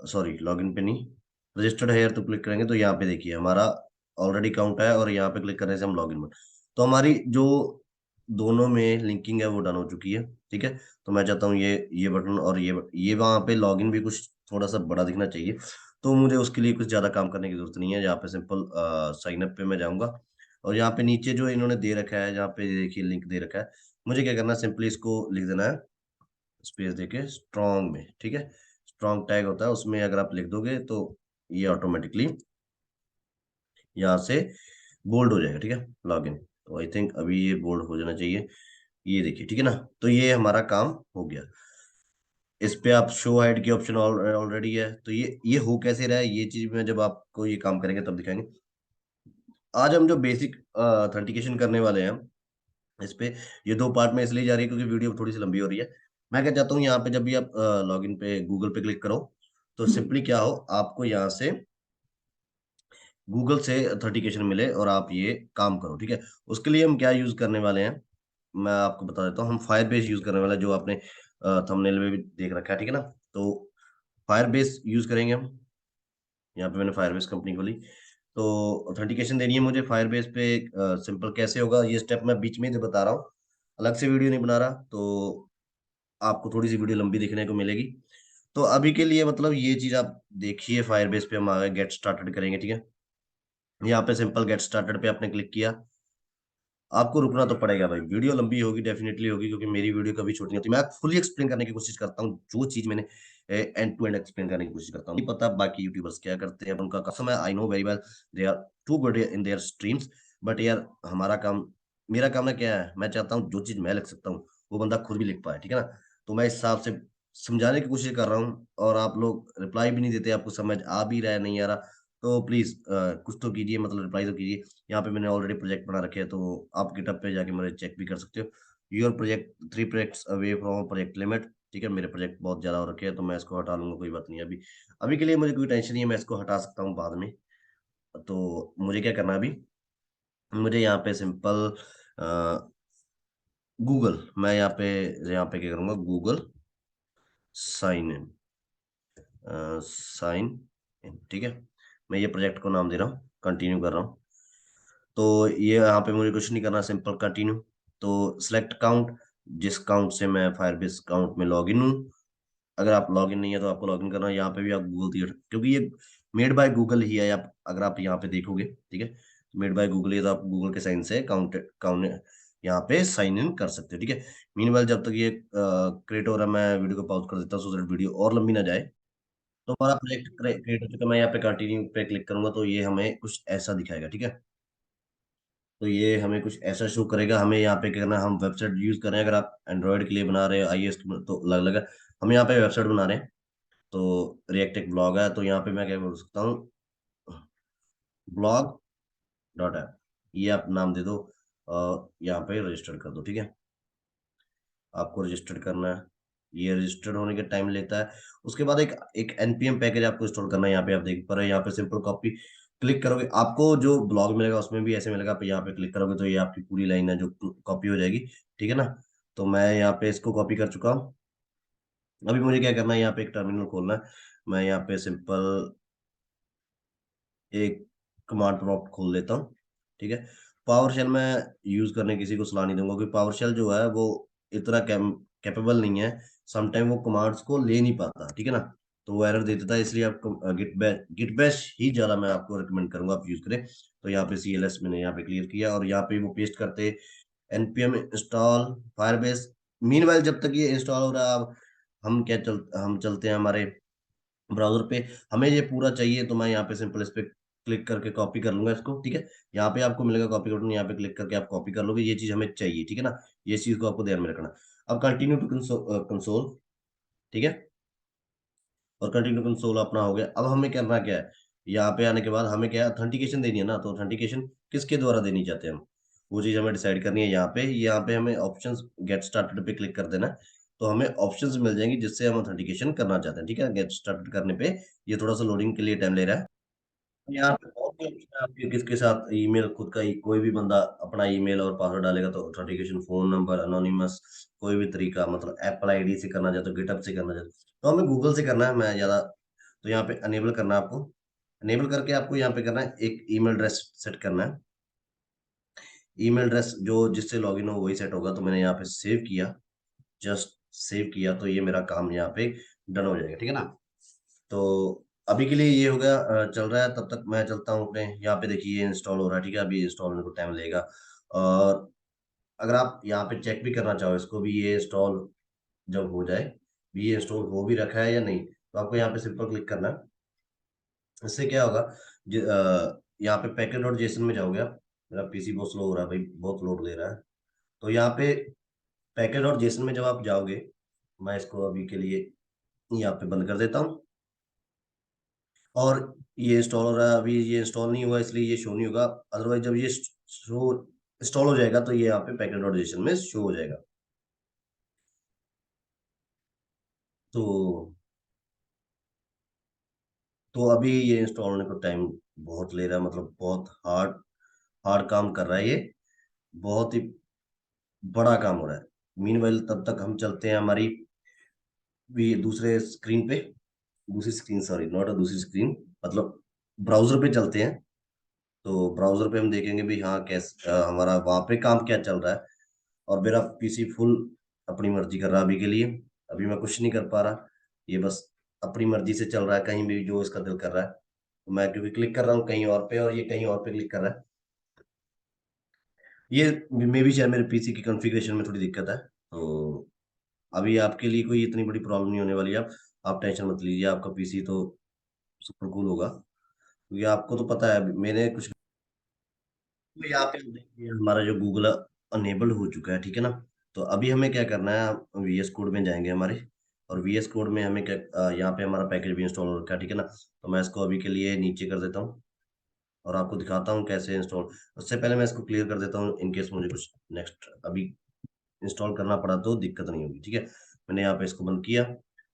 सॉरी लॉगिन पे नहीं, रजिस्टर्ड है तो क्लिक करेंगे तो यहाँ पे देखिए हमारा ऑलरेडी अकाउंट है और यहाँ पे क्लिक करने से हम लॉगिन में, तो हमारी जो दोनों में लिंकिंग है वो डन हो चुकी है। ठीक है, तो मैं चाहता हूँ ये बटन और ये वहाँ पे लॉगिन भी कुछ थोड़ा सा बड़ा दिखना चाहिए। तो मुझे उसके लिए कुछ ज्यादा काम करने की जरूरत नहीं है, यहाँ पे सिंपल साइन अप पे मैं जाऊंगा और यहाँ पे नीचे जो इन्होंने दे रखा है, जहाँ पे देखिए लिंक दे रखा है, मुझे क्या करना है, सिंपली इसको लिख देना है स्पेस देके स्ट्रॉन्ग में। ठीक है, स्ट्रॉन्ग टैग होता है उसमें, अगर आप लिख दोगे तो ये ऑटोमेटिकली यहाँ से बोल्ड हो जाएगा। ठीक है, लॉगिन, तो आई थिंक अभी ये बोल्ड हो जाना चाहिए। ये देखिए, ठीक है ना, तो ये हमारा काम हो गया। इस पे आप शो हाइड की ऑप्शन ऑलरेडी है, तो ये हो कैसे रहा है, ये चीज में जब आपको ये काम करेंगे तब दिखाएंगे। आज हम जो बेसिक ऑथेंटिकेशन करने वाले हैं इस पे, ये दो पार्ट में इसलिए जा रही है क्योंकि वीडियो थोड़ी सी लंबी हो रही है। मैं क्या चाहता हूँ, यहाँ पे जब भी आप लॉगिन पे गूगल पे क्लिक करो, तो सिंपली क्या हो, आपको यहाँ से गूगल से ऑथेंटिकेशन मिले और आप ये काम करो, ठीक है। उसके लिए हम क्या यूज करने वाले हैं, मैं आपको बता देता हूँ। हम फायरबेस यूज करने वाले हैं, जो आपने थंबनेल में भी देख रखा है, ठीक है ना। तो फायरबेस यूज करेंगे हम। यहाँ पे मैंने फायरबेस कंपनी खोली, तो ऑथेंटिकेशन देनी है मुझे फायरबेस पे। सिंपल कैसे होगा, ये स्टेप मैं बीच में ही बता रहा हूँ, अलग से वीडियो नहीं बना रहा, तो आपको थोड़ी सी वीडियो लंबी देखने को मिलेगी। तो अभी के लिए मतलब ये चीज आप देखिए, फायरबेस पे हम आ गए, गेट स्टार्टेड करेंगे, ठीक है। यहाँ पे सिंपल गेट स्टार्टेड पे आपने क्लिक किया। आपको रुकना तो पड़ेगा भाई, वीडियो लंबी होगी, डेफिनेटली होगी, क्योंकि मेरी वीडियो कभी छोटी नहीं होती। मैं फुली एक्सप्लेन करने की कोशिश करता हूँ, जो चीज मैंने एंड टू एंड एक्सप्लेन करने की कोशिश करता हूँ। नहीं पता बाकी यूट्यूबर्स क्या करते हैं, उनका कसम है, I know very well, they are too good in their streams. But यार हमारा काम, मेरा काम ना क्या है, मैं चाहता हूँ जो चीज मैं लिख सकता हूँ वो बंदा खुद भी लिख पाए, ठीक है ना। तो मैं इस हिसाब से समझाने की कोशिश कर रहा हूँ, और आप लोग रिप्लाई भी नहीं देते, आपको समझ आ भी रहा है नहीं आ रहा, तो प्लीज कुछ तो कीजिए, मतलब रिप्लाई तो कीजिए। यहाँ पे मैंने ऑलरेडी प्रोजेक्ट बना रखे हैं, तो आप गिटहब पे जाके मेरे चेक भी कर सकते हो। Your project 3 projects away from project limit, ठीक है। मेरे प्रोजेक्ट बहुत ज्यादा हो रखे हैं, तो मैं इसको हटा लूंगा, कोई बात नहीं। अभी अभी के लिए मुझे कोई टेंशन नहीं है, मैं इसको हटा सकता हूँ बाद में। तो मुझे क्या करना है अभी, मुझे यहाँ पे सिंपल गूगल, मैं यहाँ पे क्या करूंगा, Google sign in, sign in, ठीक है। मैं ये प्रोजेक्ट को नाम दे रहा हूँ, कंटिन्यू कर रहा हूँ। तो ये यहाँ पे मुझे कुछ नहीं करना, सिंपल कंटिन्यू। तो सिलेक्ट काउंट, जिस काउंट से मैं फायरबेस काउंट में लॉगिन हूँ। अगर आप लॉगिन नहीं है तो आपको लॉगिन करना है। यहाँ पे भी आप गूगल दिए, क्योंकि ये मेड बाय गूगल ही है। आप अगर आप यहाँ पे देखोगे, ठीक है, मेड बाय गूगल है, तो आप गूगल के साइन से काउंट काउंट यहाँ पे साइन इन कर सकते हो, ठीक है। मीनवाइल जब तक ये क्रिएट हो रहा है, मैं वीडियो को पॉज कर देता हूँ, सो दैट वीडियो और लंबी ना जाए। तो हमारा प्रोजेक्ट क्रिएट हो चुका है, मैं यहाँ पे कंटिन्यू पे क्लिक करूंगा, तो ये हमें कुछ ऐसा दिखाएगा, ठीक है। तो ये हमें कुछ ऐसा शो करेगा। हमें यहाँ पे क्या करना है, हम वेबसाइट यूज कर रहे हैं, अगर आप एंड्रॉयड के लिए बना रहे हो, आईएएस तो अलग अलग है। हम यहाँ पे वेबसाइट बना रहे हैं, तो रिएक्ट एक ब्लॉग है, तो यहाँ पे मैं क्या बोल सकता हूँ, ब्लॉग डॉट ऐप, ये आप नाम दे दो, यहाँ पे रजिस्टर कर दो, ठीक है। आपको रजिस्टर करना है, ये रजिस्टर्ड होने के टाइम लेता है। उसके बाद एक एक एनपीएम पैकेज आपको इंस्टॉल करना है। यहाँ पे आप देख पा रहे हैं, यहाँ पे सिंपल कॉपी क्लिक करोगे, आपको जो ब्लॉग मिलेगा उसमें भी ऐसे मिलेगा। आप यहाँ पे क्लिक करोगे तो ये आपकी पूरी लाइन है जो कॉपी हो जाएगी, ठीक है ना। तो मैं यहाँ पे इसको कॉपी कर चुका हूँ। अभी मुझे क्या करना है, यहाँ पे एक टर्मिनल खोलना है। मैं यहाँ पे सिंपल एक कमांड प्रॉम्प्ट खोल लेता हूँ, ठीक है। पावर शेल मैं यूज करने किसी को सलाह नहीं दूंगा, क्योंकि पावर शेल जो है वो इतना कैपेबल नहीं है। समटाइम वो कमांड्स को ले नहीं पाता, ठीक है ना। तो वो एरर दे देता है, इसलिए आप गिट बैश ही ज्यादा मैं आपको रिकमेंड करूंगा आप यूज करें। तो यहाँ पे CLS मैंने यहाँ पे क्लियर किया, और यहाँ पे वो पेस्ट करते npm इंस्टॉल फायरबेस। मीनवाइल जब तक ये इंस्टॉल हो रहा है, अब हम चलते हैं हमारे ब्राउजर पे। हमें ये पूरा चाहिए, तो मैं यहाँ पे सिंपल इस पे क्लिक करके कॉपी कर लूंगा इसको, ठीक है। यहाँ पे आपको मिलेगा कॉपी बटन, यहाँ पे क्लिक करके आप कॉपी कर लोगे, ये चीज हमें चाहिए, ठीक है ना। ये चीज को आपको ध्यान में रखना। अब कंटिन्यू टू कंसोल, ठीक है। और कंटिन्यू कंसोल अपना हो गया। अब हमें करना क्या है, यहाँ पे आने के बाद हमें क्या है, ऑथेंटिकेशन देनी है ना। तो ऑथेंटिकेशन किसके द्वारा देनी चाहते हैं हम, वो चीज हमें डिसाइड करनी है। यहाँ पे हमें ऑप्शंस गेट स्टार्टेड पे क्लिक कर देना है। तो हमें ऑप्शंस मिल जाएंगी जिससे हम ऑथेंटिकेशन करना चाहते हैं, ठीक है। गेट स्टार्टेड करने पे ये थोड़ा सा लोडिंग के लिए टाइम ले रहा है। यहाँ पे बहुत ही option है आपके, किसके साथ ईमेल खुद का कोई भी बंदा अपना ईमेल और पासवर्ड डालेगा, तो ऑथेंटिकेशन फोन नंबर अनोनिमस, कोई भी तरीका, मतलब एप्पल आईडी से करना चाहते हो, गिटहब से करना चाहते हो, तो हमें गूगल से करना है। मैं ज्यादा, तो यहाँ पे अनेबल करना है आपको। अनेबल करके आपको यहाँ पे करना है, एक ईमेल एड्रेस सेट करना है। ईमेल एड्रेस जो जिससे लॉगिन हो वही सेट होगा। तो मैंने यहाँ पे सेव किया, जस्ट सेव किया, तो ये मेरा काम यहाँ पे डन हो जाएगा, ठीक है ना। तो अभी के लिए ये हो गया, चल रहा है। तब तक मैं चलता हूँ अपने, यहाँ पे देखिए ये इंस्टॉल हो रहा है, ठीक है। अभी इंस्टॉल होने को टाइम लगेगा। और अगर आप यहाँ पे चेक भी करना चाहो इसको भी, ये इंस्टॉल जब हो जाए, भी ये इंस्टॉल हो भी रखा है या नहीं, तो आपको यहाँ पे सिंपल क्लिक करना है। इससे क्या होगा, यहाँ पे पैकेट डॉट जेसन में जाओगे आप। मेरा पीसी बहुत स्लो हो रहा है भाई, बहुत लोड ले रहा है। तो यहाँ पे पैकेट डॉट जेसन में जब आप जाओगे, मैं इसको अभी के लिए यहाँ पे बंद कर देता हूँ। और ये इंस्टॉल हो रहा है, अभी ये इंस्टॉल नहीं हुआ इसलिए ये शो नहीं होगा। अदरवाइज जब ये शो इंस्टॉल हो जाएगा तो ये यहाँ पे पैकेट नोटिफिकेशन में शो हो जाएगा। तो अभी ये इंस्टॉल होने को टाइम बहुत ले रहा है, मतलब बहुत हार्ड हार्ड काम कर रहा है ये, बहुत ही बड़ा काम हो रहा है। मीनवाइल तब तक हम चलते हैं हमारी भी दूसरे स्क्रीन पे, दूसरी स्क्रीन, सॉरी नॉट अ दूसरी स्क्रीन, मतलब ब्राउजर पे चलते हैं। तो ब्राउजर पे हम देखेंगे भी हाँ कैसे हमारा वहाँ पे काम क्या चल रहा है। और मेरा पीसी फुल अपनी मर्जी कर रहा है अभी के लिए। अभी मैं कुछ नहीं कर पा रहा, ये बस अपनी मर्जी से चल रहा है, कहीं भी जो इसका दिल कर रहा है। तो मैं क्योंकि क्लिक कर रहा हूँ कहीं और पे और ये कहीं और पे क्लिक कर रहा है। ये मे भी शायद मेरे पीसी की कॉन्फ़िगरेशन में थोड़ी दिक्कत है। तो अभी आपके लिए कोई इतनी बड़ी प्रॉब्लम नहीं होने वाली है। आप टेंशन मत लीजिए, आपका पीसी तो सुपर कूल होगा, क्योंकि आपको तो पता है मैंने कुछ। तो यहाँ पे हम देखिए हमारा जो गूगल अनेबल हो चुका है, ठीक है ना। तो अभी हमें क्या करना है, वीएस कोड में जाएंगे हमारे, और वीएस कोड में हमें क्या यहाँ पे हमारा पैकेज भी इंस्टॉल हो रखा है, ठीक है ना। तो मैं इसको अभी के लिए नीचे कर देता हूँ और आपको दिखाता हूँ कैसे इंस्टॉल। उससे पहले मैं इसको क्लियर कर देता हूँ, इनकेस मुझे कुछ नेक्स्ट अभी इंस्टॉल करना पड़ा तो दिक्कत नहीं होगी, ठीक है। मैंने यहाँ पे इसको बंद किया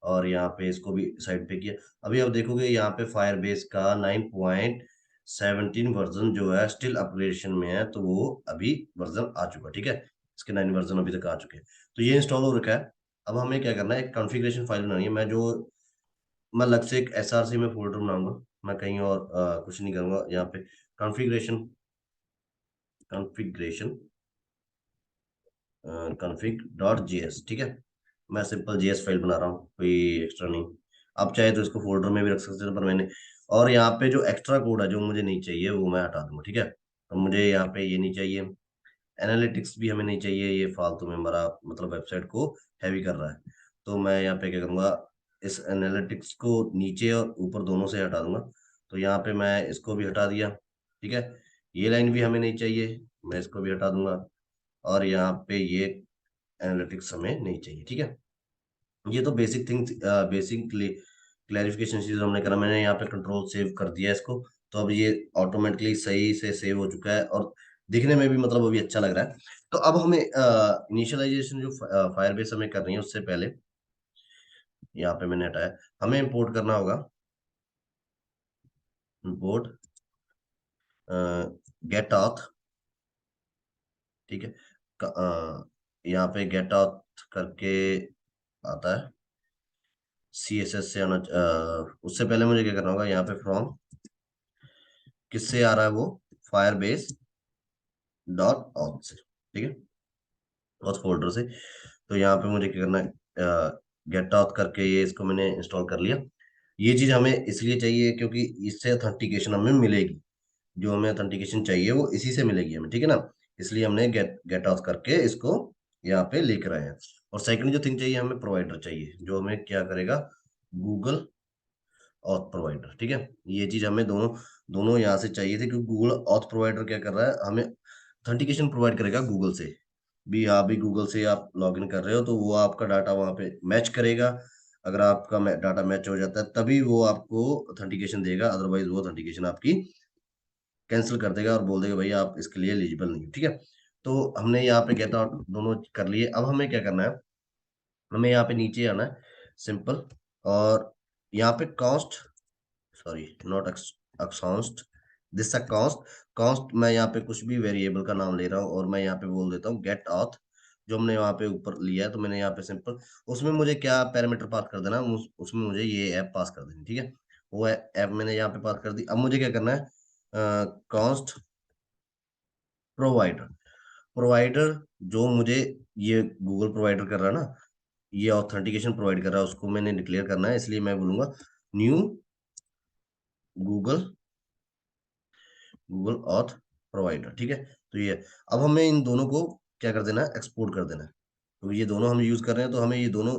और यहाँ पे इसको भी साइड पे किया। अभी आप देखोगे यहाँ पे फायरबेस का 9.17 वर्जन जो है स्टिल अपग्रेडेशन में है, तो वो अभी वर्जन आ चुका है, ठीक है। इसके 9 वर्जन अभी तक आ चुके हैं, तो ये इंस्टॉल हो रखा है। अब हमें क्या करना है, एक कॉन्फ़िगरेशन फाइल बनानी है। मैं अलग से एक एसआरसी में फोल्डर बनाऊंगा, मैं कहीं और कुछ नहीं करूंगा। यहाँ पे configuration configuration config dot JS, ठीक है। मैं सिंपल जेएस फाइल बना रहा हूँ, कोई एक्स्ट्रा नहीं। आप चाहे तो इसको फोल्डर में भी रख सकते हो, पर मैंने, और यहाँ पे जो एक्स्ट्रा कोड है जो मुझे नहीं चाहिए वो मैं हटा दूंगा, ठीक है। तो मुझे यहाँ पे ये नहीं चाहिए, एनालिटिक्स भी हमें नहीं चाहिए, ये फालतू में हमारा मतलब वेबसाइट को हैवी कर रहा है। तो मैं यहाँ पे क्या करूँगा, इस एनालिटिक्स को नीचे और ऊपर दोनों से हटा दूंगा। तो यहाँ पे मैं इसको भी हटा दिया, ठीक है। ये लाइन भी हमें नहीं चाहिए, मैं इसको भी हटा दूंगा। और यहाँ पे ये एनालिटिक्स हमें नहीं चाहिए, ठीक है। ये तो बेसिक थिंग्स, बेसिक क्लैरिफिकेशन चीज हमने करा। मैंने यहाँ पे कंट्रोल सेव कर दिया इसको। तो अब ये ऑटोमेटिकली सही से सेव हो चुका है और दिखने में भी मतलब अभी अच्छा लग रहा है। तो अब हमें इनिशियलाइजेशन जो फायरबेस हमें करनी है उससे पहले, यहाँ पे मैंने हटाया, हमें इंपोर्ट करना होगा। इंपोर्ट गेट ऑथ, ठीक है। यहाँ पे गेट ऑथ करके आता है, सी एस एस से आना। उससे पहले मुझे क्या करना होगा, यहाँ पे फ्रॉम किससे आ रहा है वो, फायर बेस डॉट ऑथ से, ठीक है, ऑथ फोल्डर से। तो यहाँ पे मुझे क्या करना है, गेट ऑथ करके ये इसको मैंने इंस्टॉल कर लिया। ये चीज हमें इसलिए चाहिए क्योंकि इससे ऑथेंटिकेशन हमें मिलेगी, जो हमें ऑथेंटिकेशन चाहिए वो इसी से मिलेगी हमें, ठीक है ना। इसलिए हमने गेट गेट ऑथ करके इसको यहाँ पे लेकर आए हैं। और सेकंड जो थिंग चाहिए, हमें प्रोवाइडर चाहिए जो हमें क्या करेगा, गूगल ऑथ प्रोवाइडर, ठीक है। ये चीज हमें दोनों दोनों यहाँ से चाहिए थे, क्योंकि गूगल ऑथ प्रोवाइडर क्या कर रहा है, हमें ऑथेंटिकेशन प्रोवाइड करेगा गूगल से भी। हाँ भी गूगल से आप लॉगिन कर रहे हो तो वो आपका डाटा वहाँ पे मैच करेगा। अगर आपका डाटा मैच हो जाता है तभी वो आपको ऑथेंटिकेशन देगा, अदरवाइज वो ऑथेंटिकेशन आपकी कैंसिल कर देगा और बोल देगा भैया आप इसके लिए एलिजिबल नहीं हो, ठीक है। तो हमने यहाँ पे गेट आउट दोनों कर लिए। अब हमें क्या करना है, हमें यहाँ पे नीचे आना है, सिंपल। और यहाँ पे cost, sorry not account, this account, const मैं यहाँ पे कुछ भी वेरिएबल का नाम ले रहा हूँ और मैं यहाँ पे बोल देता हूँ गेट ऑथ, जो हमने यहाँ पे ऊपर लिया है। तो मैंने यहाँ पे सिंपल उसमें मुझे क्या पैरामीटर पास कर देना, उसमें मुझे ये ऐप पास कर देनी, ठीक है। वो ऐप मैंने यहाँ पे पास कर दी। अब मुझे क्या करना है, कॉस्ट प्रोवाइडर, प्रोवाइडर जो मुझे ये गूगल प्रोवाइडर कर रहा है ना, ये ऑथेंटिकेशन प्रोवाइड कर रहा है, उसको मैंने डिक्लेयर करना है। इसलिए मैं बोलूंगा new Google Google auth provider, ठीक है। तो ये, अब हमें इन दोनों को क्या कर देना है, एक्सपोर्ट कर देना है। तो ये दोनों हम यूज कर रहे हैं तो हमें ये दोनों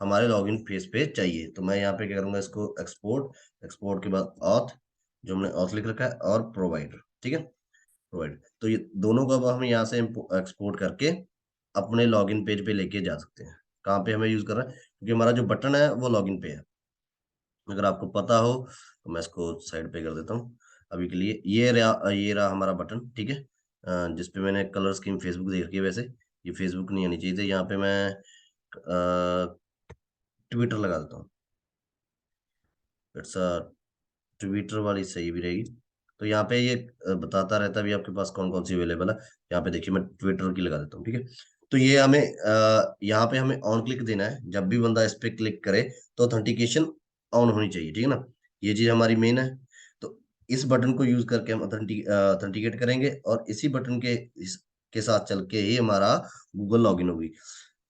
हमारे लॉगिन पेज पे चाहिए। तो मैं यहाँ पे क्या करूंगा, इसको एक्सपोर्ट, एक्सपोर्ट के बाद ऑथ, जो हमने ऑथ लिख रखा है, और प्रोवाइडर, ठीक है, प्रोवाइडर। तो ये दोनों को अब हम यहाँ से एक्सपोर्ट करके अपने लॉगिन पेज पे लेके जा सकते हैं। कहाँ पे हमें यूज कर रहा है, क्योंकि हमारा जो बटन है वो लॉगिन पे है। अगर आपको पता हो तो मैं इसको साइड पे कर देता हूँ अभी के लिए। ये रहा हमारा बटन, ठीक है, जिसपे मैंने कलर स्कीम फेसबुक देख रखी है। वैसे ये फेसबुक नहीं आनी चाहिए थी, यहाँ पे मैं ट्विटर लगा देता हूँ। इट्स ट्विटर वाली सही भी रहेगी। तो यहाँ पे ये बताता रहता है भी आपके पास कौन कौन सी अवेलेबल है। यहाँ पे देखिए मैं ट्विटर की लगा देता हूँ, ठीक है। तो ये हमें यहाँ पे हमें ऑन क्लिक देना है। जब भी बंदा इस पे क्लिक करे तो ऑथेंटिकेशन ऑन होनी चाहिए, ठीक है ना। ये चीज हमारी मेन है। तो इस बटन को यूज करके हम ऑथेंटिकेट करेंगे, और इसी बटन के साथ चल के ही हमारा गूगल लॉगिन होगी।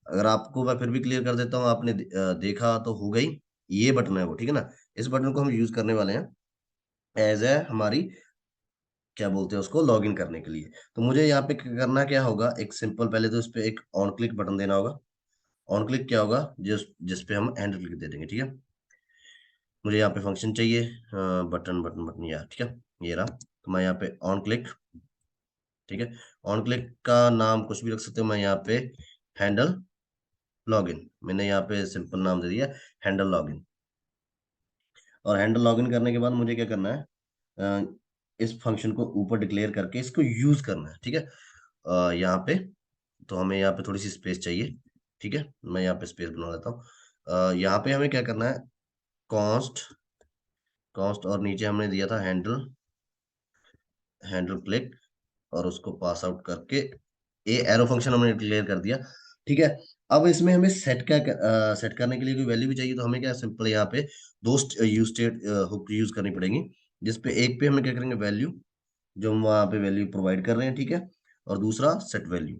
अगर आपको मैं फिर भी क्लियर कर देता हूँ, आपने देखा तो हो गई। ये बटन है वो, ठीक है ना। इस बटन को हम यूज करने वाले हैं एज ए हमारी, क्या बोलते हैं उसको, लॉगिन करने के लिए। तो मुझे यहाँ पे करना क्या होगा, एक सिंपल, पहले तो इस पे एक ऑन क्लिक बटन देना होगा। ऑन क्लिक क्या होगा, जिस पे हम हैंडल क्लिक दे देंगे, ठीक है। मुझे यहाँ पे फंक्शन चाहिए, बटन बटन बटन, यार ठीक है, ये रहा। तो मैं यहाँ पे ऑन क्लिक, ठीक है, ऑन क्लिक का नाम कुछ भी रख सकते हो। मैं यहाँ पे हैंडल लॉगिन, मैंने यहाँ पे सिंपल नाम दे दिया, हैंडल लॉगिन। और हैंडल लॉगिन करने के बाद मुझे क्या करना है, इस फंक्शन को ऊपर डिक्लेयर करके इसको यूज करना है, ठीक है। यहाँ पे तो हमें यहाँ पे थोड़ी सी स्पेस चाहिए, ठीक है। मैं यहाँ पे स्पेस बना लेता हूँ। यहाँ पे हमें क्या करना है, कॉन्स्ट, कॉन्स्ट, और नीचे हमने दिया था हैंडल, हैंडल क्लिक, और उसको पास आउट करके ये एरो फंक्शन हमने डिक्लेयर कर दिया, ठीक है। अब इसमें हमें सेट करने के लिए कोई वैल्यू भी चाहिए। तो हमें क्या, सिंपल यहाँ पे दो यूज स्टेट हुक यूज करनी पड़ेगी, जिसपे एक पे हमें क्या करेंगे, वैल्यू, जो हम वहाँ पे वैल्यू प्रोवाइड कर रहे हैं, ठीक है। और दूसरा सेट वैल्यू,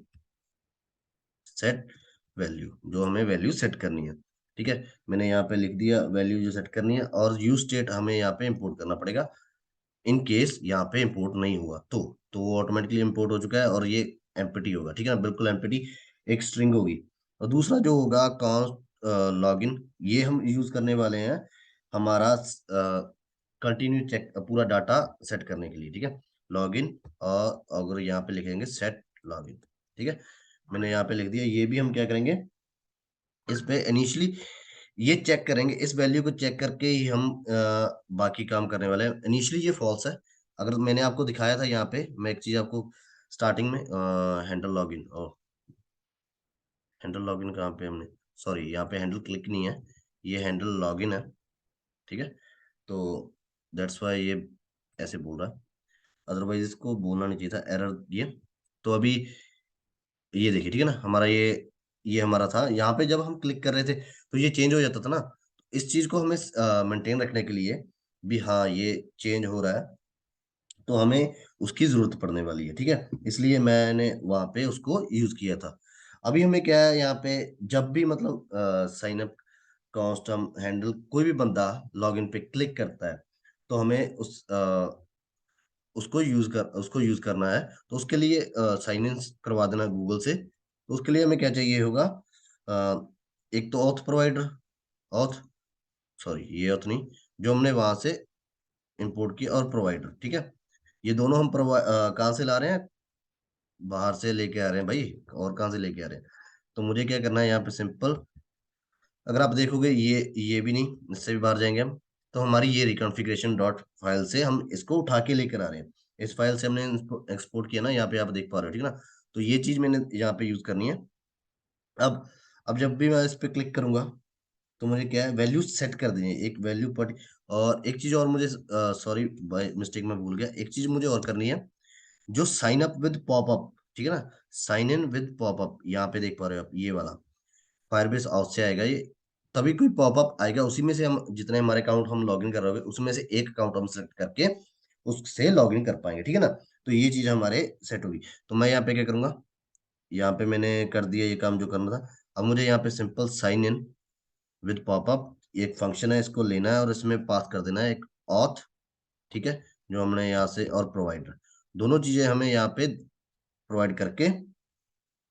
सेट वैल्यू, जो हमें वैल्यू सेट करनी है, ठीक है। मैंने यहाँ पे लिख दिया वैल्यू जो सेट करनी है, और यूज स्टेट हमें यहाँ पे इंपोर्ट करना पड़ेगा। इन केस यहाँ पे इंपोर्ट नहीं हुआ तो वो ऑटोमेटिकली इंपोर्ट हो चुका है, और ये एम्प्टी होगा, ठीक है ना, बिल्कुल एम्प्टी, एक स्ट्रिंग होगी। और दूसरा जो होगा कॉन्स्ट लॉगिन, ये हम यूज करने वाले हैं हमारा कंटिन्यू चेक, पूरा डाटा सेट करने के लिए, ठीक है, लॉगिन। और अगर यहाँ पे लिखेंगे सेट लॉगिन, ठीक है, मैंने यहाँ पे लिख दिया। ये भी हम क्या करेंगे, इस पे इनिशियली ये चेक करेंगे, इस वैल्यू को चेक करके ही हम बाकी काम करने वाले हैं। इनिशियली ये फॉल्स है। अगर मैंने आपको दिखाया था यहाँ पे, मैं एक चीज आपको स्टार्टिंग में, हैंडल लॉगिन, और हैंडल लॉगिन कहाँ पे हमने, सॉरी यहाँ पे हैंडल क्लिक नहीं है, ये हैंडल लॉगिन है, ठीक है। तो दैट्स वाई ये ऐसे बोल रहा है, अदरवाइज इसको बोलना नहीं चाहिए था, एरर ये। तो अभी ये देखिए, ठीक है ना, हमारा ये हमारा था। यहाँ पे जब हम क्लिक कर रहे थे तो ये चेंज हो जाता था ना। तो इस चीज को हमें मेंटेन रखने के लिए भी, हाँ ये चेंज हो रहा है, तो हमें उसकी जरूरत पड़ने वाली है, ठीक है। इसलिए मैंने वहां पे उसको यूज किया था। अभी हमें क्या है, यहाँ पे जब भी मतलब साइन अप कांस्ट हम हैंडल, कोई भी बंदा लॉगिन पे क्लिक करता है, तो हमें उसको यूज करना है। तो उसके लिए साइन इन करवा देना गूगल से। तो उसके लिए हमें क्या चाहिए होगा, अ, एक तो ऑथ प्रोवाइडर, ऑथ, सॉरी ये ऑथ नहीं, जो हमने वहां से इंपोर्ट किया, और प्रोवाइडर, ठीक है। ये दोनों हम कहाँ से ला रहे हैं, बाहर से लेके आ रहे हैं भाई, और कहाँ से लेके आ रहे हैं। तो मुझे क्या करना है, यहाँ पे सिंपल, अगर आप देखोगे ये भी नहीं, इससे भी बाहर जाएंगे हम। तो हमारी ये रिकॉन्फ़िगरेशन डॉट फाइल से हम इसको उठा के लेकर आ रहे हैं। इस फाइल से हमने एक्सपोर्ट किया ना, यहाँ पे आप देख पा रहे हो, ठीक है ना। तो ये चीज मैंने यहाँ पे यूज करनी है। अब अब जब भी मैं इस पे क्लिक करूंगा, तो मुझे क्या है, वैल्यू सेट कर देनी है, एक वैल्यू पर। और एक चीज और मुझे, सॉरी बाय मिस्टेक में भूल गया, एक चीज मुझे और करनी है, जो साइन अप विद पॉपअप, ठीक है ना, साइन इन विद पॉपअप, यहाँ पे देख पा रहे हो आप, ये वाला फायरबेस आउट से आएगा ये। तभी कोई पॉपअप आएगा, उसी में से हम जितने हमारे अकाउंट हम लॉगिन कर रहे होंगे, उसमें से एक अकाउंट हम सेलेक्ट करके उससे लॉगिन कर पाएंगे, ठीक है ना। तो ये चीज हमारे सेट होगी। तो मैं यहाँ पे क्या करूंगा, यहाँ पे मैंने कर दिया ये काम जो करना था। अब मुझे यहाँ पे simple sign in with popup, एक फंक्शन है, इसको लेना है और इसमें पास कर देना है एक ऑथ, ठीक है, जो हमने यहाँ से, और प्रोवाइडर, दोनों चीजें हमें यहाँ पे प्रोवाइड करके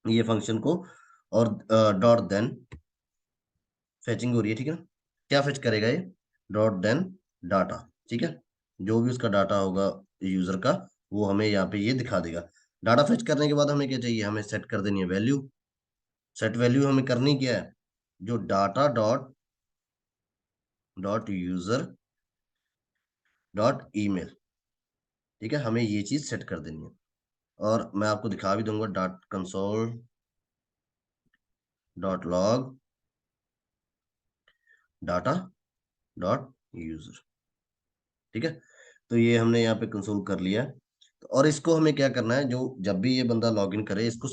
ये फंक्शन को, और डॉट देन फेचिंग हो रही है, ठीक है ना। क्या फेच करेगा ये, डॉट देन डाटा, ठीक है, जो भी उसका डाटा होगा यूजर का, वो हमें यहाँ पे ये दिखा देगा। डाटा फेच करने के बाद हमें क्या चाहिए, हमें सेट कर देनी है वैल्यू। सेट वैल्यू हमें करनी क्या है, जो data dot dot user dot email, ठीक है, हमें ये चीज सेट कर देनी है। और मैं आपको दिखा भी दूंगा, dot console dot log data dot user, ठीक है। तो ये हमने यहाँ पे कंसोल कर लिया है। तो और इसको हमें क्या करना है, जो जब भी ये बंदा लॉगिन करे इसको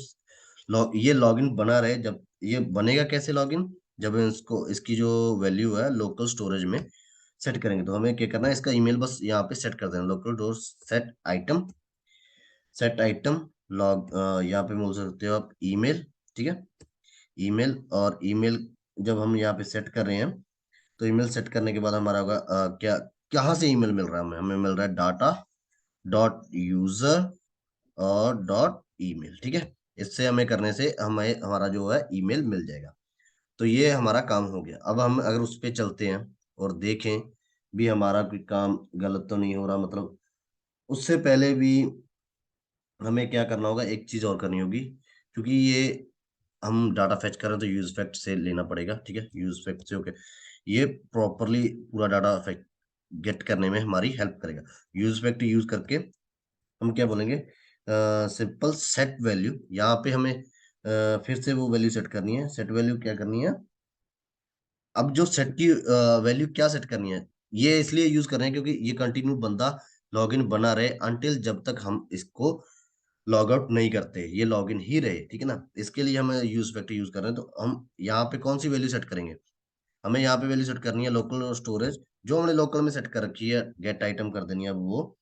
ये लॉगिन बना रहे। जब ये बनेगा कैसे लॉगिन, जब इसको इसकी जो वैल्यू है लोकल स्टोरेज में सेट करेंगे, तो हमें क्या करना है, इसका ईमेल बस यहाँ पे सेट कर देना, local door set item log, यहाँ पे बोल सकते हो आप ईमेल, ठीक है। ईमेल, और ईमेल जब हम यहाँ पे सेट कर रहे हैं, तो ईमेल सेट करने के बाद हमारा होगा क्या, कहाँ से ईमेल मिल रहा है हमें, हमें मिल रहा है डाटा डॉट यूजर और डॉट ईमेल, ठीक है। इससे हमें करने से हमें हमारा जो है ईमेल मिल जाएगा। तो ये हमारा काम हो गया। अब हम अगर उस पे चलते हैं और देखें भी हमारा कोई काम गलत तो नहीं हो रहा, मतलब उससे पहले भी हमें क्या करना होगा, एक चीज और करनी होगी, क्योंकि ये हम डाटा फेच कर रहे हैं तो यूज फैक्ट से लेना पड़ेगा, ठीक है। यूज फैक्ट से, ओके, ये प्रॉपरली पूरा डाटा फैक्ट गेट करने में हमारी हेल्प करेगा। यूज फैक्ट यूज करके हम क्या बोलेंगे, सिंपल सेट वैल्यू, यहाँ पे हमें फिर से वो वैल्यू सेट करनी है। सेट वैल्यू क्या करनी है, अब जो सेट की वैल्यू क्या सेट करनी है, ये इसलिए यूज कर रहे हैं क्योंकि ये कंटिन्यू बंदा लॉगिन बना रहे अनटिल जब तक हम इसको लॉग आउट नहीं करते, ये लॉगिन ही रहे, ठीक है ना। इसके लिए हम यूज फैक्टर यूज कर रहे हैं। तो हम यहाँ पे कौन सी वैल्यू सेट करेंगे, हमें यहाँ पे वैल्यू सेट करनी है लोकल स्टोरेज, जो हमने लोकल में सेट कर रखी है, गेट आइटम कर देनी है अब वो।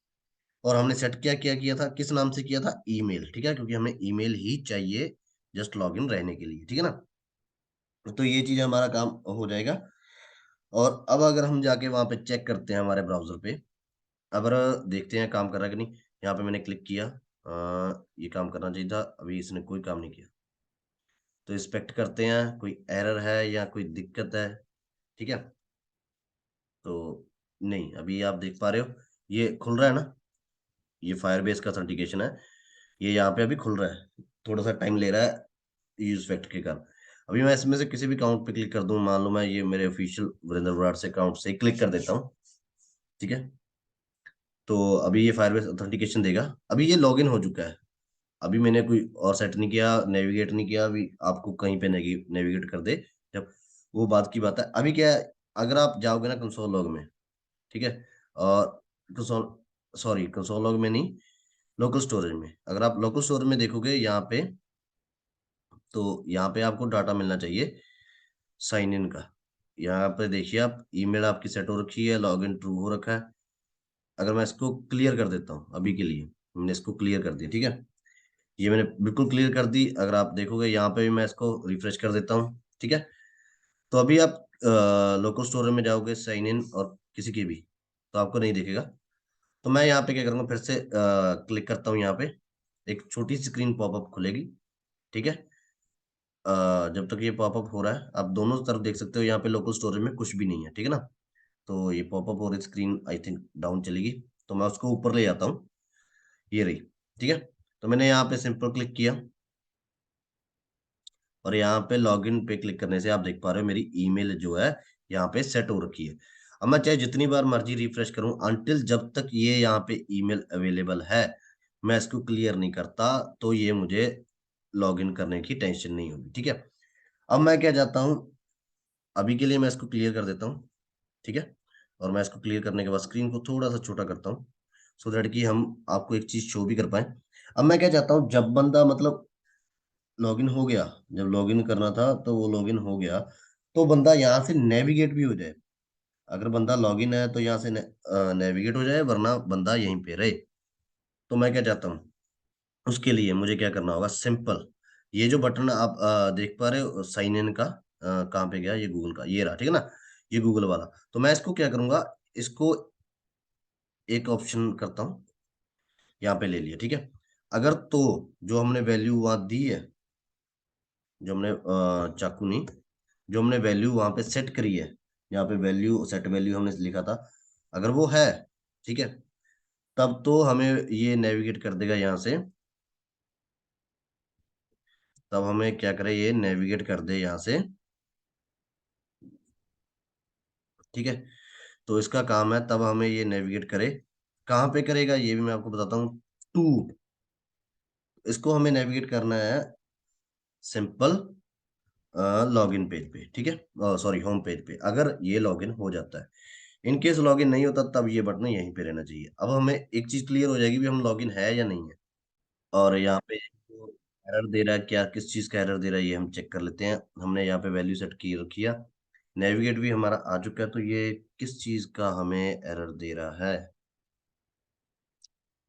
और हमने सेट क्या किया था, किस नाम से किया था, ईमेल, ठीक है, क्योंकि हमें ईमेल ही चाहिए जस्ट लॉगिन रहने के लिए, ठीक है ना। तो ये चीज हमारा काम हो जाएगा। और अब अगर हम जाके वहां पे चेक करते हैं हमारे ब्राउजर पे, अगर देखते हैं काम कर रहा है कि नहीं, यहाँ पे मैंने क्लिक किया, ये काम करना चाहिए था, अभी इसने कोई काम नहीं किया। तो इंस्पेक्ट करते हैं कोई एरर है या कोई दिक्कत है, ठीक है। तो नहीं, अभी आप देख पा रहे हो ये खुल रहा है ना, ये फायरबेस का ऑथेंटिकेशन है, ये यहाँ पे अभी खुल रहा है, थोड़ा सा टाइम ले रहा है यूज फैक्ट के कारण। अभी मैं इसमें से किसी भी अकाउंट पे क्लिक कर दूं, मान लो मैं ये मेरे ऑफिशियल वीरेंद्र बराड़ से अकाउंट से क्लिक कर देता हूँ, ठीक है। तो अभी ये फायरबेस ऑथेंटिकेशन देगा, अभी ये लॉगिन हो चुका है। अभी मैंने कोई और सेट नहीं किया, नेविगेट नहीं किया, अभी आपको कहीं पे नेविगेट कर दे जब, वो बात की बात है। अभी क्या है, अगर आप जाओगे ना कंसोल लॉग में, ठीक है, और कंसोल, सॉरी कंसोल लॉग में नहीं, लोकल स्टोरेज में, अगर आप लोकल स्टोरेज में देखोगे यहाँ पे, तो यहाँ पे आपको डाटा मिलना चाहिए साइन इन का। यहाँ पे देखिए आप, ईमेल आपकी सेट हो रखी है, लॉगिन ट्रू हो रखा है। अगर मैं इसको क्लियर कर देता हूँ अभी के लिए, मैंने इसको क्लियर कर दिया, ठीक है, ये मैंने बिल्कुल क्लियर कर दी। अगर आप देखोगे यहाँ पे भी मैं इसको रिफ्रेश कर देता हूँ, ठीक है। तो अभी आप लोकल स्टोरेज में जाओगे साइन इन और किसी की भी, तो आपको नहीं दिखेगा। तो मैं यहाँ पे क्या करूँगा, फिर से क्लिक करता हूँ, यहाँ पे एक छोटी सी स्क्रीन पॉपअप खुलेगी, ठीक है। जब तक ये पॉपअप हो रहा है, आप दोनों तरफ देख सकते हो यहाँ पे लोकल स्टोरेज में कुछ भी नहीं है, ठीक है ना। तो ये पॉपअप और स्क्रीन आई थिंक डाउन चलेगी, तो मैं उसको ऊपर ले जाता हूँ, ये रही, ठीक है। तो मैंने यहाँ पे सिंपल क्लिक किया, और यहाँ पे लॉगिन पे क्लिक करने से आप देख पा रहे हो मेरी ईमेल जो है यहाँ पे सेट हो रखी है। अब मैं चाहे जितनी बार मर्जी रिफ्रेश करूं, अनटिल जब तक ये यहाँ पे ईमेल अवेलेबल है, मैं इसको क्लियर नहीं करता, तो ये मुझे लॉगिन करने की टेंशन नहीं होगी, ठीक है। अब मैं क्या चाहता हूँ, अभी के लिए मैं इसको क्लियर कर देता हूँ, ठीक है। और मैं इसको क्लियर करने के बाद स्क्रीन को थोड़ा सा छोटा करता हूँ, सो दैट कि हम आपको एक चीज शो भी कर पाए। अब मैं क्या चाहता हूँ, जब बंदा मतलब लॉगिन हो गया, जब लॉगिन करना था तो वो लॉगिन हो गया, तो बंदा यहाँ से नेविगेट भी हो जाए। अगर बंदा लॉगिन है तो यहाँ से नेविगेट हो जाए, वरना बंदा यहीं पे रहे। तो मैं क्या चाहता हूँ, उसके लिए मुझे क्या करना होगा, सिंपल, ये जो बटन आप देख पा रहे हो साइन इन का, कहाँ पे गया, ये गूगल का, ये रहा, ठीक है ना, ये गूगल वाला। तो मैं इसको क्या करूंगा, इसको एक ऑप्शन करता हूँ, यहाँ पे ले लिया, ठीक है। अगर तो जो हमने वैल्यू वहां दी है, जो हमने चाकू नहीं, जो हमने वैल्यू वहां पे सेट करी है, यहाँ पे वैल्यू सेट वैल्यू हमने लिखा था, अगर वो है, ठीक है, तब तो हमें ये नेविगेट कर देगा यहाँ से। तब हमें क्या करे, ये नेविगेट कर दे यहाँ से ठीक है। तो इसका काम है, तब हमें ये नेविगेट करे, कहाँ पे करेगा ये भी मैं आपको बताता हूँ। टू, इसको हमें नेविगेट करना है सिंपल लॉगिन पेज पे, ठीक है, सॉरी होम पेज पे। अगर ये लॉगिन हो जाता है, इन केस लॉगिन नहीं होता, तब ये बटन यहीं पे रहना चाहिए। अब हमें एक चीज क्लियर हो जाएगी भी हम लॉगिन है या नहीं है। और यहाँ पे जो एरर दे रहा है, क्या किस चीज का एरर दे रहा है, ये हम चेक कर लेते हैं। हमने यहाँ पे वैल्यू सेट की किया, नेविगेट भी हमारा आ चुका है, तो ये किस चीज का हमें एरर दे रहा है,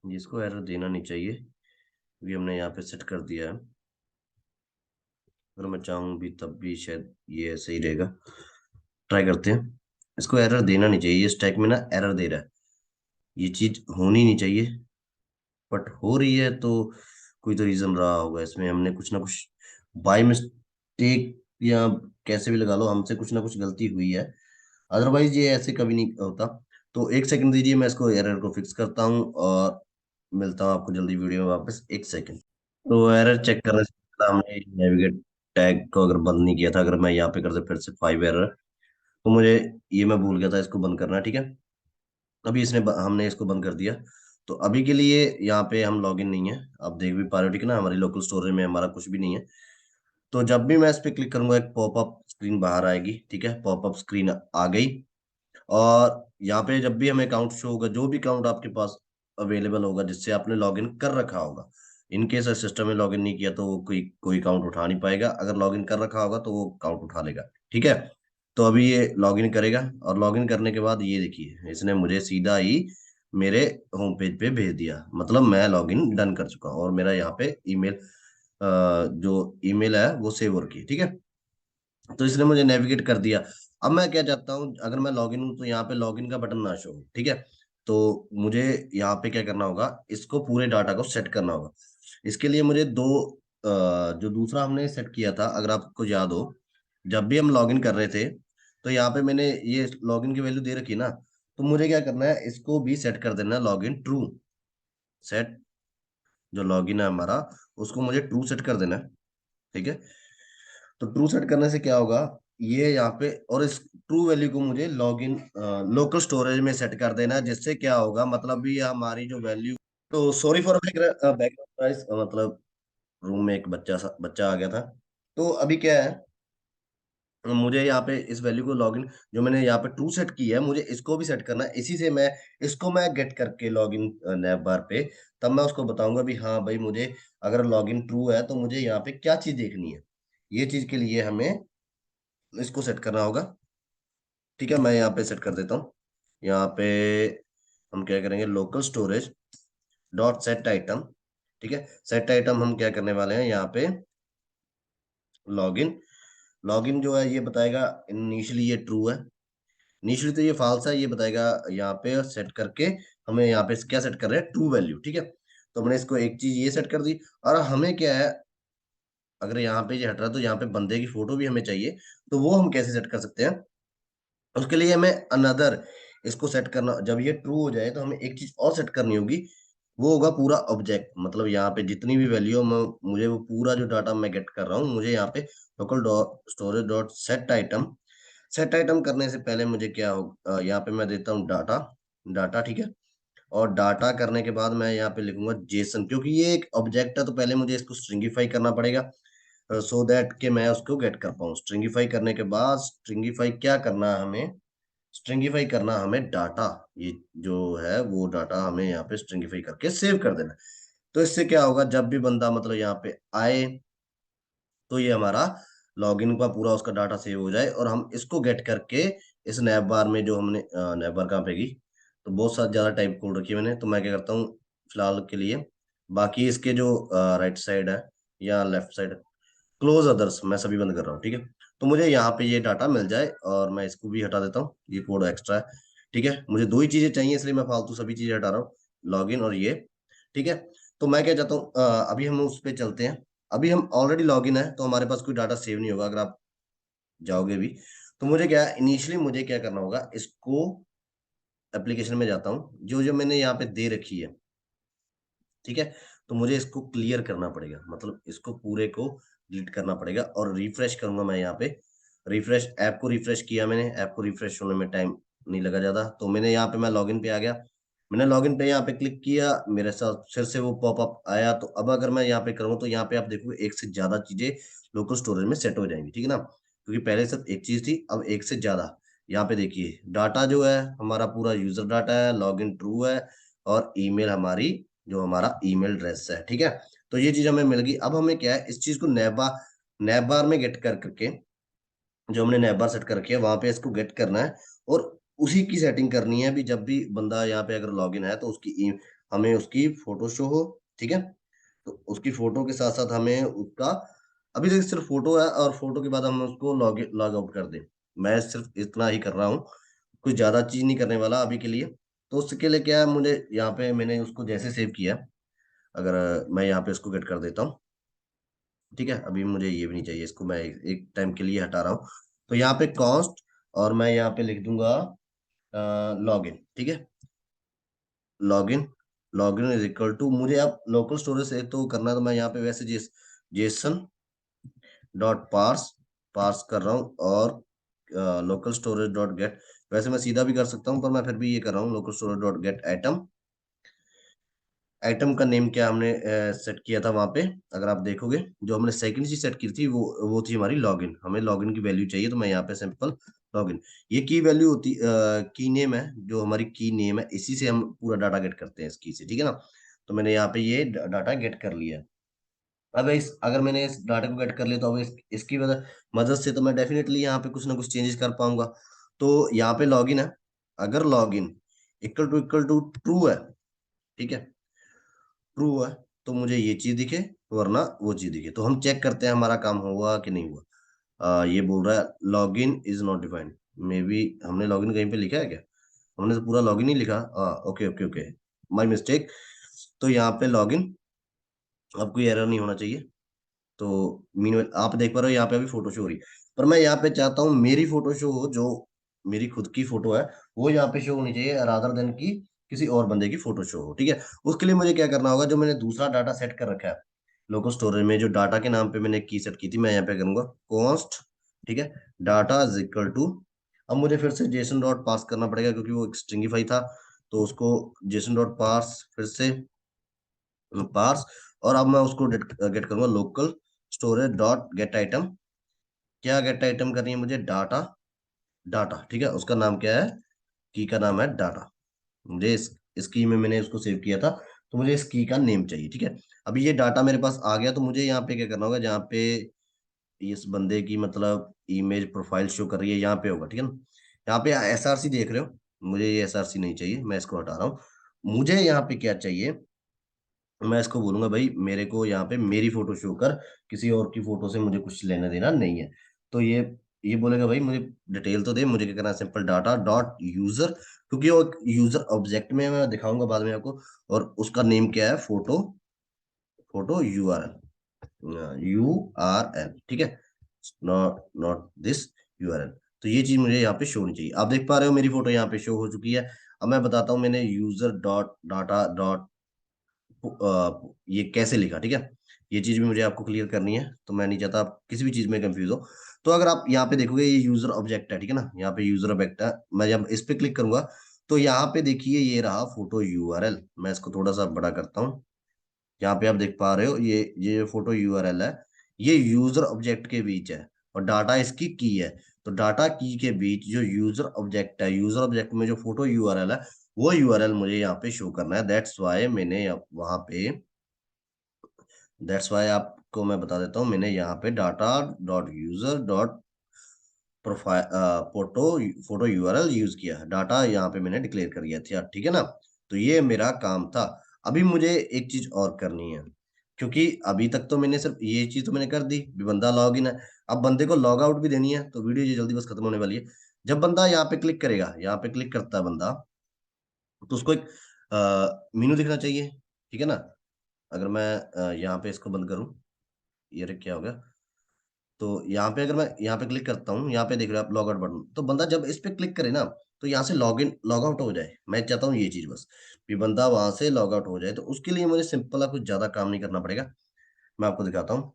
जिसको एरर देना नहीं चाहिए, क्योंकि हमने यहाँ पे सेट कर दिया है। अगर मैं चाहूँ भी तब भी शायद ये सही रहेगा। ट्राई करते हैं। इसको एरर देना नहीं चाहिए, ये स्टैक में ना एरर दे रहा है, ये चीज होनी नहीं चाहिए, बट हो रही है। तो कोई तो रीजन रहा होगा इसमें, हमने कुछ ना कुछ बाय मिस्टेक, या कैसे भी लगा लो, हमसे कुछ ना कुछ गलती हुई है। अदरवाइज ये ऐसे कभी नहीं होता। तो एक सेकंड दीजिए, मैं इसको एरर को फिक्स करता हूँ और मिलता हूँ आपको जल्दी वीडियो में वापस, एक सेकंड। तो एरर चेक करने से पहले हमने नेविगेट टैग को अगर बंद नहीं किया था, अगर मैं यहाँ पे कर दे फिर से 5 एरर, तो मुझे, ये मैं भूल गया था इसको बंद करना, ठीक है। अभी हमने इसको बंद कर दिया। तो अभी के लिए यहाँ पे हम लॉगिन नहीं है, आप देख भी पा रहे हो, ठीक है ना, हमारी लोकल स्टोरेज में हमारा कुछ भी नहीं है। तो जब भी मैं इस पे क्लिक करूंगा, एक पॉपअप स्क्रीन बाहर आएगी, ठीक है, पॉपअप स्क्रीन आ गई। और यहाँ पे जब भी हमें अकाउंट शो होगा, जो भी अकाउंट आपके पास अवेलेबल होगा जिससे आपने लॉगिन कर रखा होगा, इन केस सिस्टम में लॉगिन नहीं किया तो वो कोई कोई अकाउंट उठा नहीं पाएगा, अगर लॉगिन कर रखा होगा तो वो अकाउंट उठा लेगा, ठीक है। तो अभी ये लॉगिन करेगा, और लॉगिन करने के बाद ये देखिए, इसने मुझे सीधा ही मेरे होम पेज पे भेज दिया, मतलब मैं लॉगिन डन कर चुका हूँ, और मेरा यहाँ पे ईमेल, जो ईमेल है वो सेव हो रखी है, ठीक है। तो इसने मुझे नेविगेट कर दिया। अब मैं क्या चाहता हूँ, अगर मैं लॉगिन हूँ तो यहाँ पे लॉगिन का बटन ना शो हो, ठीक है। तो मुझे यहाँ पे क्या करना होगा, इसको पूरे डाटा को सेट करना होगा। इसके लिए मुझे जो दूसरा हमने सेट किया था, अगर आपको याद हो, जब भी हम लॉगिन कर रहे थे, तो यहाँ पे मैंने ये लॉगिन की वैल्यू दे रखी ना, तो मुझे क्या करना है, इसको भी सेट कर देना है लॉगिन ट्रू। सेट, जो लॉगिन है हमारा, उसको मुझे ट्रू सेट कर देना है, ठीक है। तो ट्रू सेट करने से क्या होगा, ये यहाँ पे, और इस ट्रू वैल्यू को मुझे लॉगिन लोकल स्टोरेज में सेट कर देना है, जिससे क्या होगा, मतलब भी हमारी जो वैल्यू, तो सॉरी फॉर बैकग्राउंड नॉइस, मतलब रूम में एक बच्चा आ गया था। तो अभी क्या है, मुझे यहाँ पे इस वैल्यू को लॉगिन, जो मैंने यहाँ पे ट्रू सेट की है, मुझे इसको भी सेट करना है, इसी से मैं इसको मैं गेट करके लॉगिन नैप बार पे, तब मैं उसको बताऊंगा भी हाँ भाई, मुझे अगर लॉगिन ट्रू है तो मुझे यहाँ पे क्या चीज देखनी है। ये चीज के लिए हमें इसको सेट करना होगा, ठीक है। मैं यहाँ पे सेट कर देता हूँ। यहाँ पे हम क्या करेंगे, local storage dot set item, ठीक है। सेट आइटम हम क्या करने वाले हैं, यहाँ पे लॉगिन, लॉगिन जो है ये बताएगा इनिशियली ये ट्रू है, इनिशियली तो ये फॉल्स है, ये बताएगा यहाँ पे सेट करके। हमें यहाँ पे क्या सेट कर रहे हैं, ट्रू वैल्यू, ठीक है। तो हमने इसको एक चीज ये सेट कर दी। और हमें क्या है, अगर यहाँ पे ये हट रहा है तो यहाँ पे बंदे की फोटो भी हमें चाहिए, तो वो हम कैसे सेट कर सकते हैं, उसके लिए हमें अनदर इसको सेट करना, जब ये ट्रू हो जाए तो हमें एक चीज और सेट करनी होगी, वो होगा पूरा ऑब्जेक्ट, मतलब यहाँ पे जितनी भी वैल्यू मुझे वो पूरा जो डाटा मैं गेट कर रहा हूँ, मुझे यहाँ पे local dot storage dot set item, set item करने से पहले मुझे क्या हो, यहाँ पे मैं देता हूँ डाटा, डाटा, ठीक है। और डाटा करने के बाद मैं यहाँ पे लिखूंगा जेसन, क्योंकि ये एक ऑब्जेक्ट है तो पहले मुझे इसको स्ट्रिंगिफाई करना पड़ेगा, सो दैट कि मैं उसको गेट कर पाऊँ। स्ट्रिंगिफाई करने के बाद, स्ट्रिंगिफाई क्या करना है हमें, स्ट्रिंगिफाई करना हमें डाटा, ये जो है वो डाटा हमें यहाँ पे स्ट्रिंगिफाई करके सेव कर देना है। तो इससे क्या होगा, जब भी बंदा मतलब यहाँ पे आए, तो ये हमारा लॉगिन का पूरा उसका डाटा सेव हो जाए, और हम इसको गेट करके इस नैप बार में, जो हमने नैप बार कहाँ पेगी, तो बहुत सारा ज्यादा टाइप खोल रखी है मैंने, तो मैं क्या करता हूँ फिलहाल के लिए, बाकी इसके जो राइट साइड है या लेफ्ट साइड, क्लोज अदर्स मैं सभी बंद कर रहा हूँ, ठीक है। तो मुझे यहाँ पे ये डाटा मिल जाए, और मैं इसको भी हटा देता हूँ, ये कोड एक्स्ट्रा है, ठीक है। मुझे दो ही चीजें चाहिए, इसलिए मैं फालतू सभी चीजें हटा रहा हूँ, लॉगिन और ये, ठीक है। तो मैं क्या चाहता हूँ, अभी हम उस पर चलते हैं। अभी हम ऑलरेडी लॉगिन है, तो हमारे पास कोई डाटा सेव नहीं होगा, अगर आप जाओगे भी। तो मुझे क्या, इनिशियली मुझे क्या करना होगा, इसको एप्लीकेशन में जाता हूँ, जो जो मैंने यहाँ पे दे रखी है, ठीक है। तो मुझे इसको क्लियर करना पड़ेगा, मतलब इसको पूरे को डिलीट करना पड़ेगा, और रिफ्रेश करूंगा मैं यहाँ पे, रिफ्रेश ऐप को रिफ्रेश किया मैंने, ऐप को रिफ्रेश होने में टाइम नहीं लगा ज्यादा, तो मैंने यहाँ पे मैं लॉगिन पे आ गया। मैंने लॉगिन पे यहाँ पे क्लिक किया, मेरे साथ फिर से वो पॉपअप आया। तो अब अगर मैं यहाँ पे करूँ तो यहाँ पे आप देखोगे एक से ज्यादा चीजें लोकल स्टोरेज में सेट हो जाएंगी, ठीक है ना, क्योंकि पहले सिर्फ एक चीज थी, अब एक से ज्यादा। यहाँ पे देखिए डाटा जो है हमारा पूरा यूजर डाटा है, लॉगिन ट्रू है, और ईमेल हमारी जो हमारा ईमेल एड्रेस है, ठीक है। तो ये चीज हमें मिल गई। अब हमें क्या है, इस चीज को नैब बार में गेट कर करके, जो हमने नैब बार सेट कर रखी है वहां पे इसको गेट करना है, और उसी की सेटिंग करनी है। अभी जब भी बंदा यहाँ पे अगर लॉगिन है तो हमें उसकी फोटो शो हो, ठीक है। तो उसकी फोटो के साथ साथ हमें उसका, अभी तक सिर्फ फोटो है, और फोटो के बाद हम उसको लॉग आउट कर दें। मैं सिर्फ इतना ही कर रहा हूँ, कुछ ज्यादा चीज नहीं करने वाला अभी के लिए। तो उसके लिए क्या है, मुझे यहाँ पे मैंने उसको जैसे सेव किया, अगर मैं यहाँ पे इसको गेट कर देता हूँ, ठीक है। अभी मुझे ये भी नहीं चाहिए, इसको मैं एक टाइम के लिए हटा रहा हूँ। तो यहाँ पे कॉस्ट, और मैं यहाँ पे लिख दूंगा लॉगिन, ठीक है। Login, login is equal to, मुझे अब लोकल स्टोरेज से तो करना है, तो मैं यहाँ पे वैसे जेसन डॉट पार्स पार्स कर रहा हूँ, और लोकल स्टोरेज डॉट गेट। वैसे मैं सीधा भी कर सकता हूँ, पर मैं फिर भी ये कर रहा हूँ, local storage dot gate item. Item का नेम क्या हमने सेट किया था वहां पे, अगर आप देखोगे, जो हमने सेकंड चीज सेट की थी वो थी हमारी लॉगिन। हमें लॉगिन की वैल्यू चाहिए, तो मैं यहाँ पे सिंपल लॉगिन, ये की वैल्यू होती, की नेम है, जो हमारी की नेम है, इसी से हम पूरा डाटा गेट करते हैं इस की से, ठीक है ना। तो मैंने यहाँ पे ये डाटा गेट कर लिया है। अब इस अगर मैंने इस डाटा को गेट कर लिया, तो अब इसकी वजह मदद से तो मैं डेफिनेटली यहाँ पे कुछ ना कुछ चेंजेस कर पाऊंगा। तो यहाँ पे लॉगिन है, अगर लॉगिन इक्वल टू ट्रू है, ठीक है, ट्रू है, तो मुझे ये चीज दिखे, वरना वो चीज दिखे। तो हम चेक करते हैं हमारा काम हुआ कि नहीं हुआ। ये बोल रहा है login is not defined, may be हमने लॉगिन कहीं पे लिखा है क्या? हमने तो पूरा लॉगिन ही लिखा। Okay okay okay, my mistake. तो यहाँ पे लॉगिन, अब कोई एरर नहीं होना चाहिए। तो मीन आप देख पा रहे हो यहाँ पे अभी फोटो शो हो रही है, पर मैं यहाँ पे चाहता हूँ मेरी फोटो शो हो, जो मेरी खुद की फोटो है वो यहाँ पे शो होनी चाहिए, रादर देन की किसी और बंदे की फोटो शो हो, ठीक है। उसके लिए मुझे क्या करना होगा, जो मैंने दूसरा डाटा सेट कर रखा है लोकल स्टोरेज में, जो डाटा के नाम पे मैंने की सेट की थी, मैं यहाँ पे करूंगा कॉन्स्ट, ठीक है, डाटा इज इक्वल टू। अब मुझे फिर से जेसन डॉट पास करना पड़ेगा, क्योंकि वो एक स्ट्रिंगिफाई था, तो उसको जेसन डॉट पास फिर से पार्स। और अब मैं उसको गेट करूंगा local storage dot gate item. क्या गेट आइटम करनी है मुझे? डाटा, डाटा, ठीक है, उसका नाम क्या है, की का नाम है डाटा। मुझे इस की में मैंने उसको सेव किया था, तो मुझे इस की का नेम चाहिए, ठीक है। अभी ये डाटा मेरे पास आ गया, तो मुझे यहाँ पे क्या करना होगा, जहाँ पे इस बंदे की मतलब इमेज प्रोफाइल शो कर रही है, यहाँ पे होगा, ठीक है ना। यहाँ पे एसआरसी देख रहे हो, मुझे ये एसआरसी नहीं चाहिए, मैं इसको हटा रहा हूँ। मुझे यहाँ पे क्या चाहिए, मैं इसको बोलूंगा भाई मेरे को यहाँ पे मेरी फोटो शो कर, किसी और की फोटो से मुझे कुछ लेना देना नहीं है। तो ये बोलेगा भाई मुझे डिटेल तो दे, मुझे क्या करना है, सिंपल डाटा डॉट यूजर, क्योंकि वो यूजर ऑब्जेक्ट में मैं दिखाऊंगा बाद में आपको। और उसका नेम क्या है, फोटो, फोटो URL, ठीक है, नॉट नॉट दिस URL। तो ये चीज मुझे यहाँ पे शो होनी चाहिए। आप देख पा रहे हो मेरी फोटो यहाँ पे शो हो चुकी है। अब मैं बताता हूँ मैंने यूजर डॉट डाटा डॉट ये कैसे लिखा, ठीक है। ये चीज भी मुझे आपको क्लियर करनी है, तो मैं नहीं चाहता आप किसी भी चीज में कंफ्यूज हो। तो अगर आप यहाँ पे देखोगे, ये यूजर ऑब्जेक्ट है, ठीक है ना, यहाँ पे यूजर ऑब्जेक्ट है। मैं जब इस पे क्लिक करूंगा, तो यहाँ पे देखिए ये रहा फोटो URL। मैं इसको थोड़ा सा बड़ा करता हूँ। यहाँ पे आप देख पा रहे हो ये फोटो URL है, ये यूजर ऑब्जेक्ट के बीच है, और डाटा इसकी की है। तो डाटा की के बीच जो यूजर ऑब्जेक्ट है, यूजर ऑब्जेक्ट में जो फोटो URL है, वो URL मुझे यहाँ पे शो करना है। दैट्स वाई मैंने वहां पे, दैट्स वाई आपको मैं बता देता हूँ, मैंने यहाँ पे data dot user dot profile photo photo URL use किया है। डाटा यहाँ पे मैंने डिक्लेयर कर दिया था, ठीक है ना। तो ये मेरा काम था। अभी मुझे एक चीज और करनी है, क्योंकि अभी तक तो मैंने सिर्फ ये चीज तो मैंने कर दी, भी बंदा लॉग इन है। अब बंदे को लॉग आउट भी देनी है, तो वीडियो ये जल्दी बस खत्म होने वाली है। जब बंदा यहाँ पे क्लिक करेगा, यहाँ पे क्लिक करता है बंदा, तो उसको एक मीनू दिखना चाहिए, ठीक है ना। अगर मैं यहाँ पे इसको बंद करूँ, ये रे क्या हो गया, तो यहाँ पे अगर मैं यहाँ पे क्लिक करता हूँ, यहाँ पे देख रहे हो आप लॉग आउट बटन, तो बंदा जब इस पे क्लिक करे ना, तो यहाँ से लॉग इन लॉग आउट हो जाए। मैं चाहता हूँ ये चीज बस, कि बंदा वहां से लॉग आउट हो जाए। तो उसके लिए मुझे सिंपल है, कुछ ज्यादा काम नहीं करना पड़ेगा। मैं आपको दिखाता हूँ,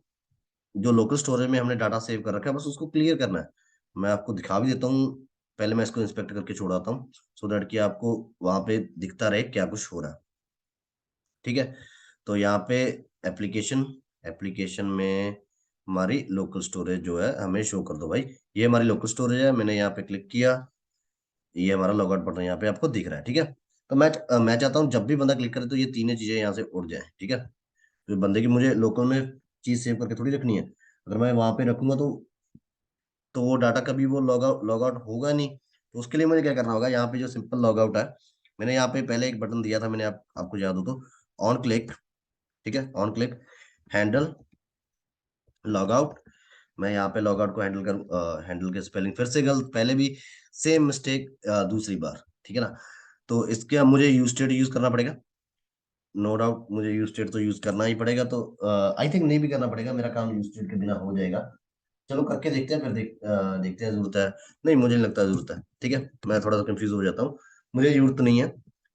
जो लोकल स्टोरेज में हमने डाटा सेव कर रखा है, बस उसको क्लियर करना है। मैं आपको दिखा भी देता हूँ। पहले मैं इसको इंस्पेक्ट करके छोड़ाता हूँ, सो दैट कि आपको वहां पे दिखता रहे क्या कुछ हो रहा है। ठीक है। तो यहाँ पे एप्लीकेशन, एप्लीकेशन में हमारी लोकल स्टोरेज जो है हमें शो कर दो भाई। ये हमारी लोकल स्टोरेज है, मैंने यहाँ पे क्लिक किया, ये हमारा लॉगआउट बटन यहाँ पे आपको दिख रहा है। ठीक है। तो मैं चाहता हूँ जब भी बंदा क्लिक करे तो ये तीनों चीजें यहाँ से उड़ जाए। ठीक है। तो बंदे की मुझे लोकल में चीज सेव करके थोड़ी रखनी है। अगर मैं वहां पे रखूंगा तो वो डाटा कभी वो लॉग आउट होगा नहीं। तो उसके लिए मुझे क्या करना होगा, यहाँ पे जो सिंपल लॉग आउट है, मैंने यहाँ पे पहले एक बटन दिया था, मैंने आपको याद हो तो, ऑन क्लिक। ठीक है, on click handle log out. मैं यहाँ पे लॉग आउट को हैंडल के स्पेलिंग फिर से गलत, पहले भी सेम मिस्टेक दूसरी बार। ठीक है ना। तो इसके अब मुझे यूज स्टेट यूज करना पड़ेगा। नो डाउट मुझे यूज स्टेट तो यूज करना ही पड़ेगा। तो आई थिंक नहीं भी करना पड़ेगा, मेरा काम यूज स्टेट के बिना हो जाएगा। चलो करके देखते हैं, फिर देखते हैं जरूरत है। नहीं, मुझे नहीं लगता जरूरत है। ठीक है। मैं थोड़ा सा कंफ्यूज हो जाता हूँ, मुझे जरूरत नहीं है।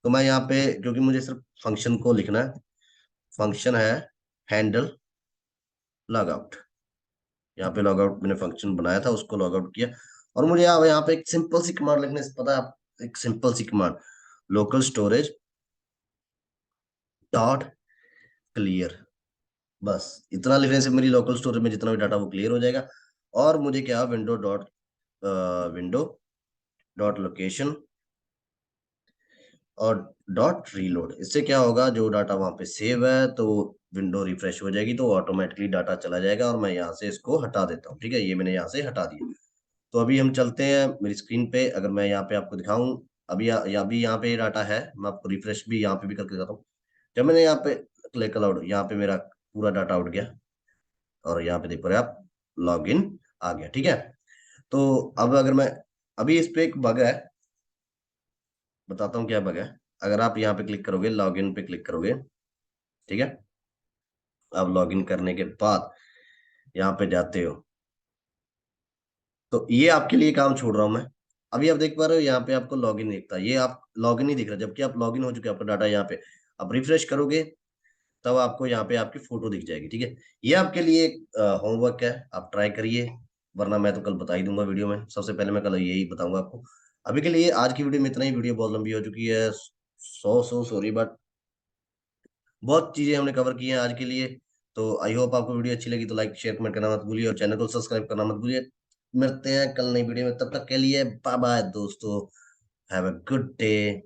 तो मैं यहाँ पे, क्योंकि मुझे सिर्फ फंक्शन को लिखना है, फंक्शन है हैंडल लॉग आउट। यहाँ पे लॉग आउट मैंने फंक्शन बनाया था, उसको लॉग आउट किया। और मुझे यहाँ पे एक सिंपल सी कमांड लिखने से, पता है आप, एक सिंपल सी command, local storage dot clear. बस इतना लिखने से मेरी लोकल स्टोरेज में जितना भी डाटा वो क्लियर हो जाएगा। और मुझे क्या, विंडो डॉट लोकेशन और डॉट रीलोड, इससे क्या होगा, जो डाटा वहां पे सेव है तो विंडो रिफ्रेश हो जाएगी, तो ऑटोमेटिकली डाटा चला जाएगा। और मैं यहाँ से इसको हटा देता हूँ। ठीक है, ये मैंने यहाँ से हटा दिया। तो अभी हम चलते हैं मेरी स्क्रीन पे, अगर मैं यहाँ पे आपको दिखाऊं, अभी यहाँ पे डाटा है, मैं आपको रिफ्रेश भी यहाँ पे भी करके दिखाता हूँ। जब मैंने यहाँ पे क्लिक अलाउड, यहाँ पे मेरा पूरा डाटा उठ गया, और यहाँ पे देखो आप, लॉग इन आ गया। ठीक है। तो अब अगर मैं, अभी इस पे एक बग है, बताता हूँ क्या बग है। अगर आप यहाँ पे क्लिक करोगे, लॉग इन पे क्लिक करोगे, ठीक है, अब लॉग इन करने के बाद यहाँ पे जाते हो, तो ये आपके लिए काम छोड़ रहा हूं मैं। अभी आप देख पा रहे हो यहाँ पे आपको लॉगिन दिखता है, ये आप लॉगिन नहीं दिख रहा, जबकि आप लॉगिन हो चुके हैं, आपका डाटा यहाँ पे। आप रिफ्रेश करोगे तब आपको यहाँ पे आपकी फोटो दिख जाएगी। ठीक है। ये आपके लिए एक होमवर्क है, आप ट्राई करिए, वरना मैं तो कल बता ही दूंगा वीडियो में। सबसे पहले मैं कल यही बताऊंगा आपको। अभी के लिए आज की वीडियो में इतना ही, वीडियो बहुत लंबी हो चुकी है, सो सॉरी, बट बहुत चीजें हमने कवर की हैं आज के लिए। तो आई होप आपको वीडियो अच्छी लगी, तो लाइक शेयर कमेंट करना मत भूलिए, और चैनल को सब्सक्राइब करना मत भूलिए। मिलते हैं कल नई वीडियो में, तब तक के लिए बाय बाय दोस्तों। Have a good day.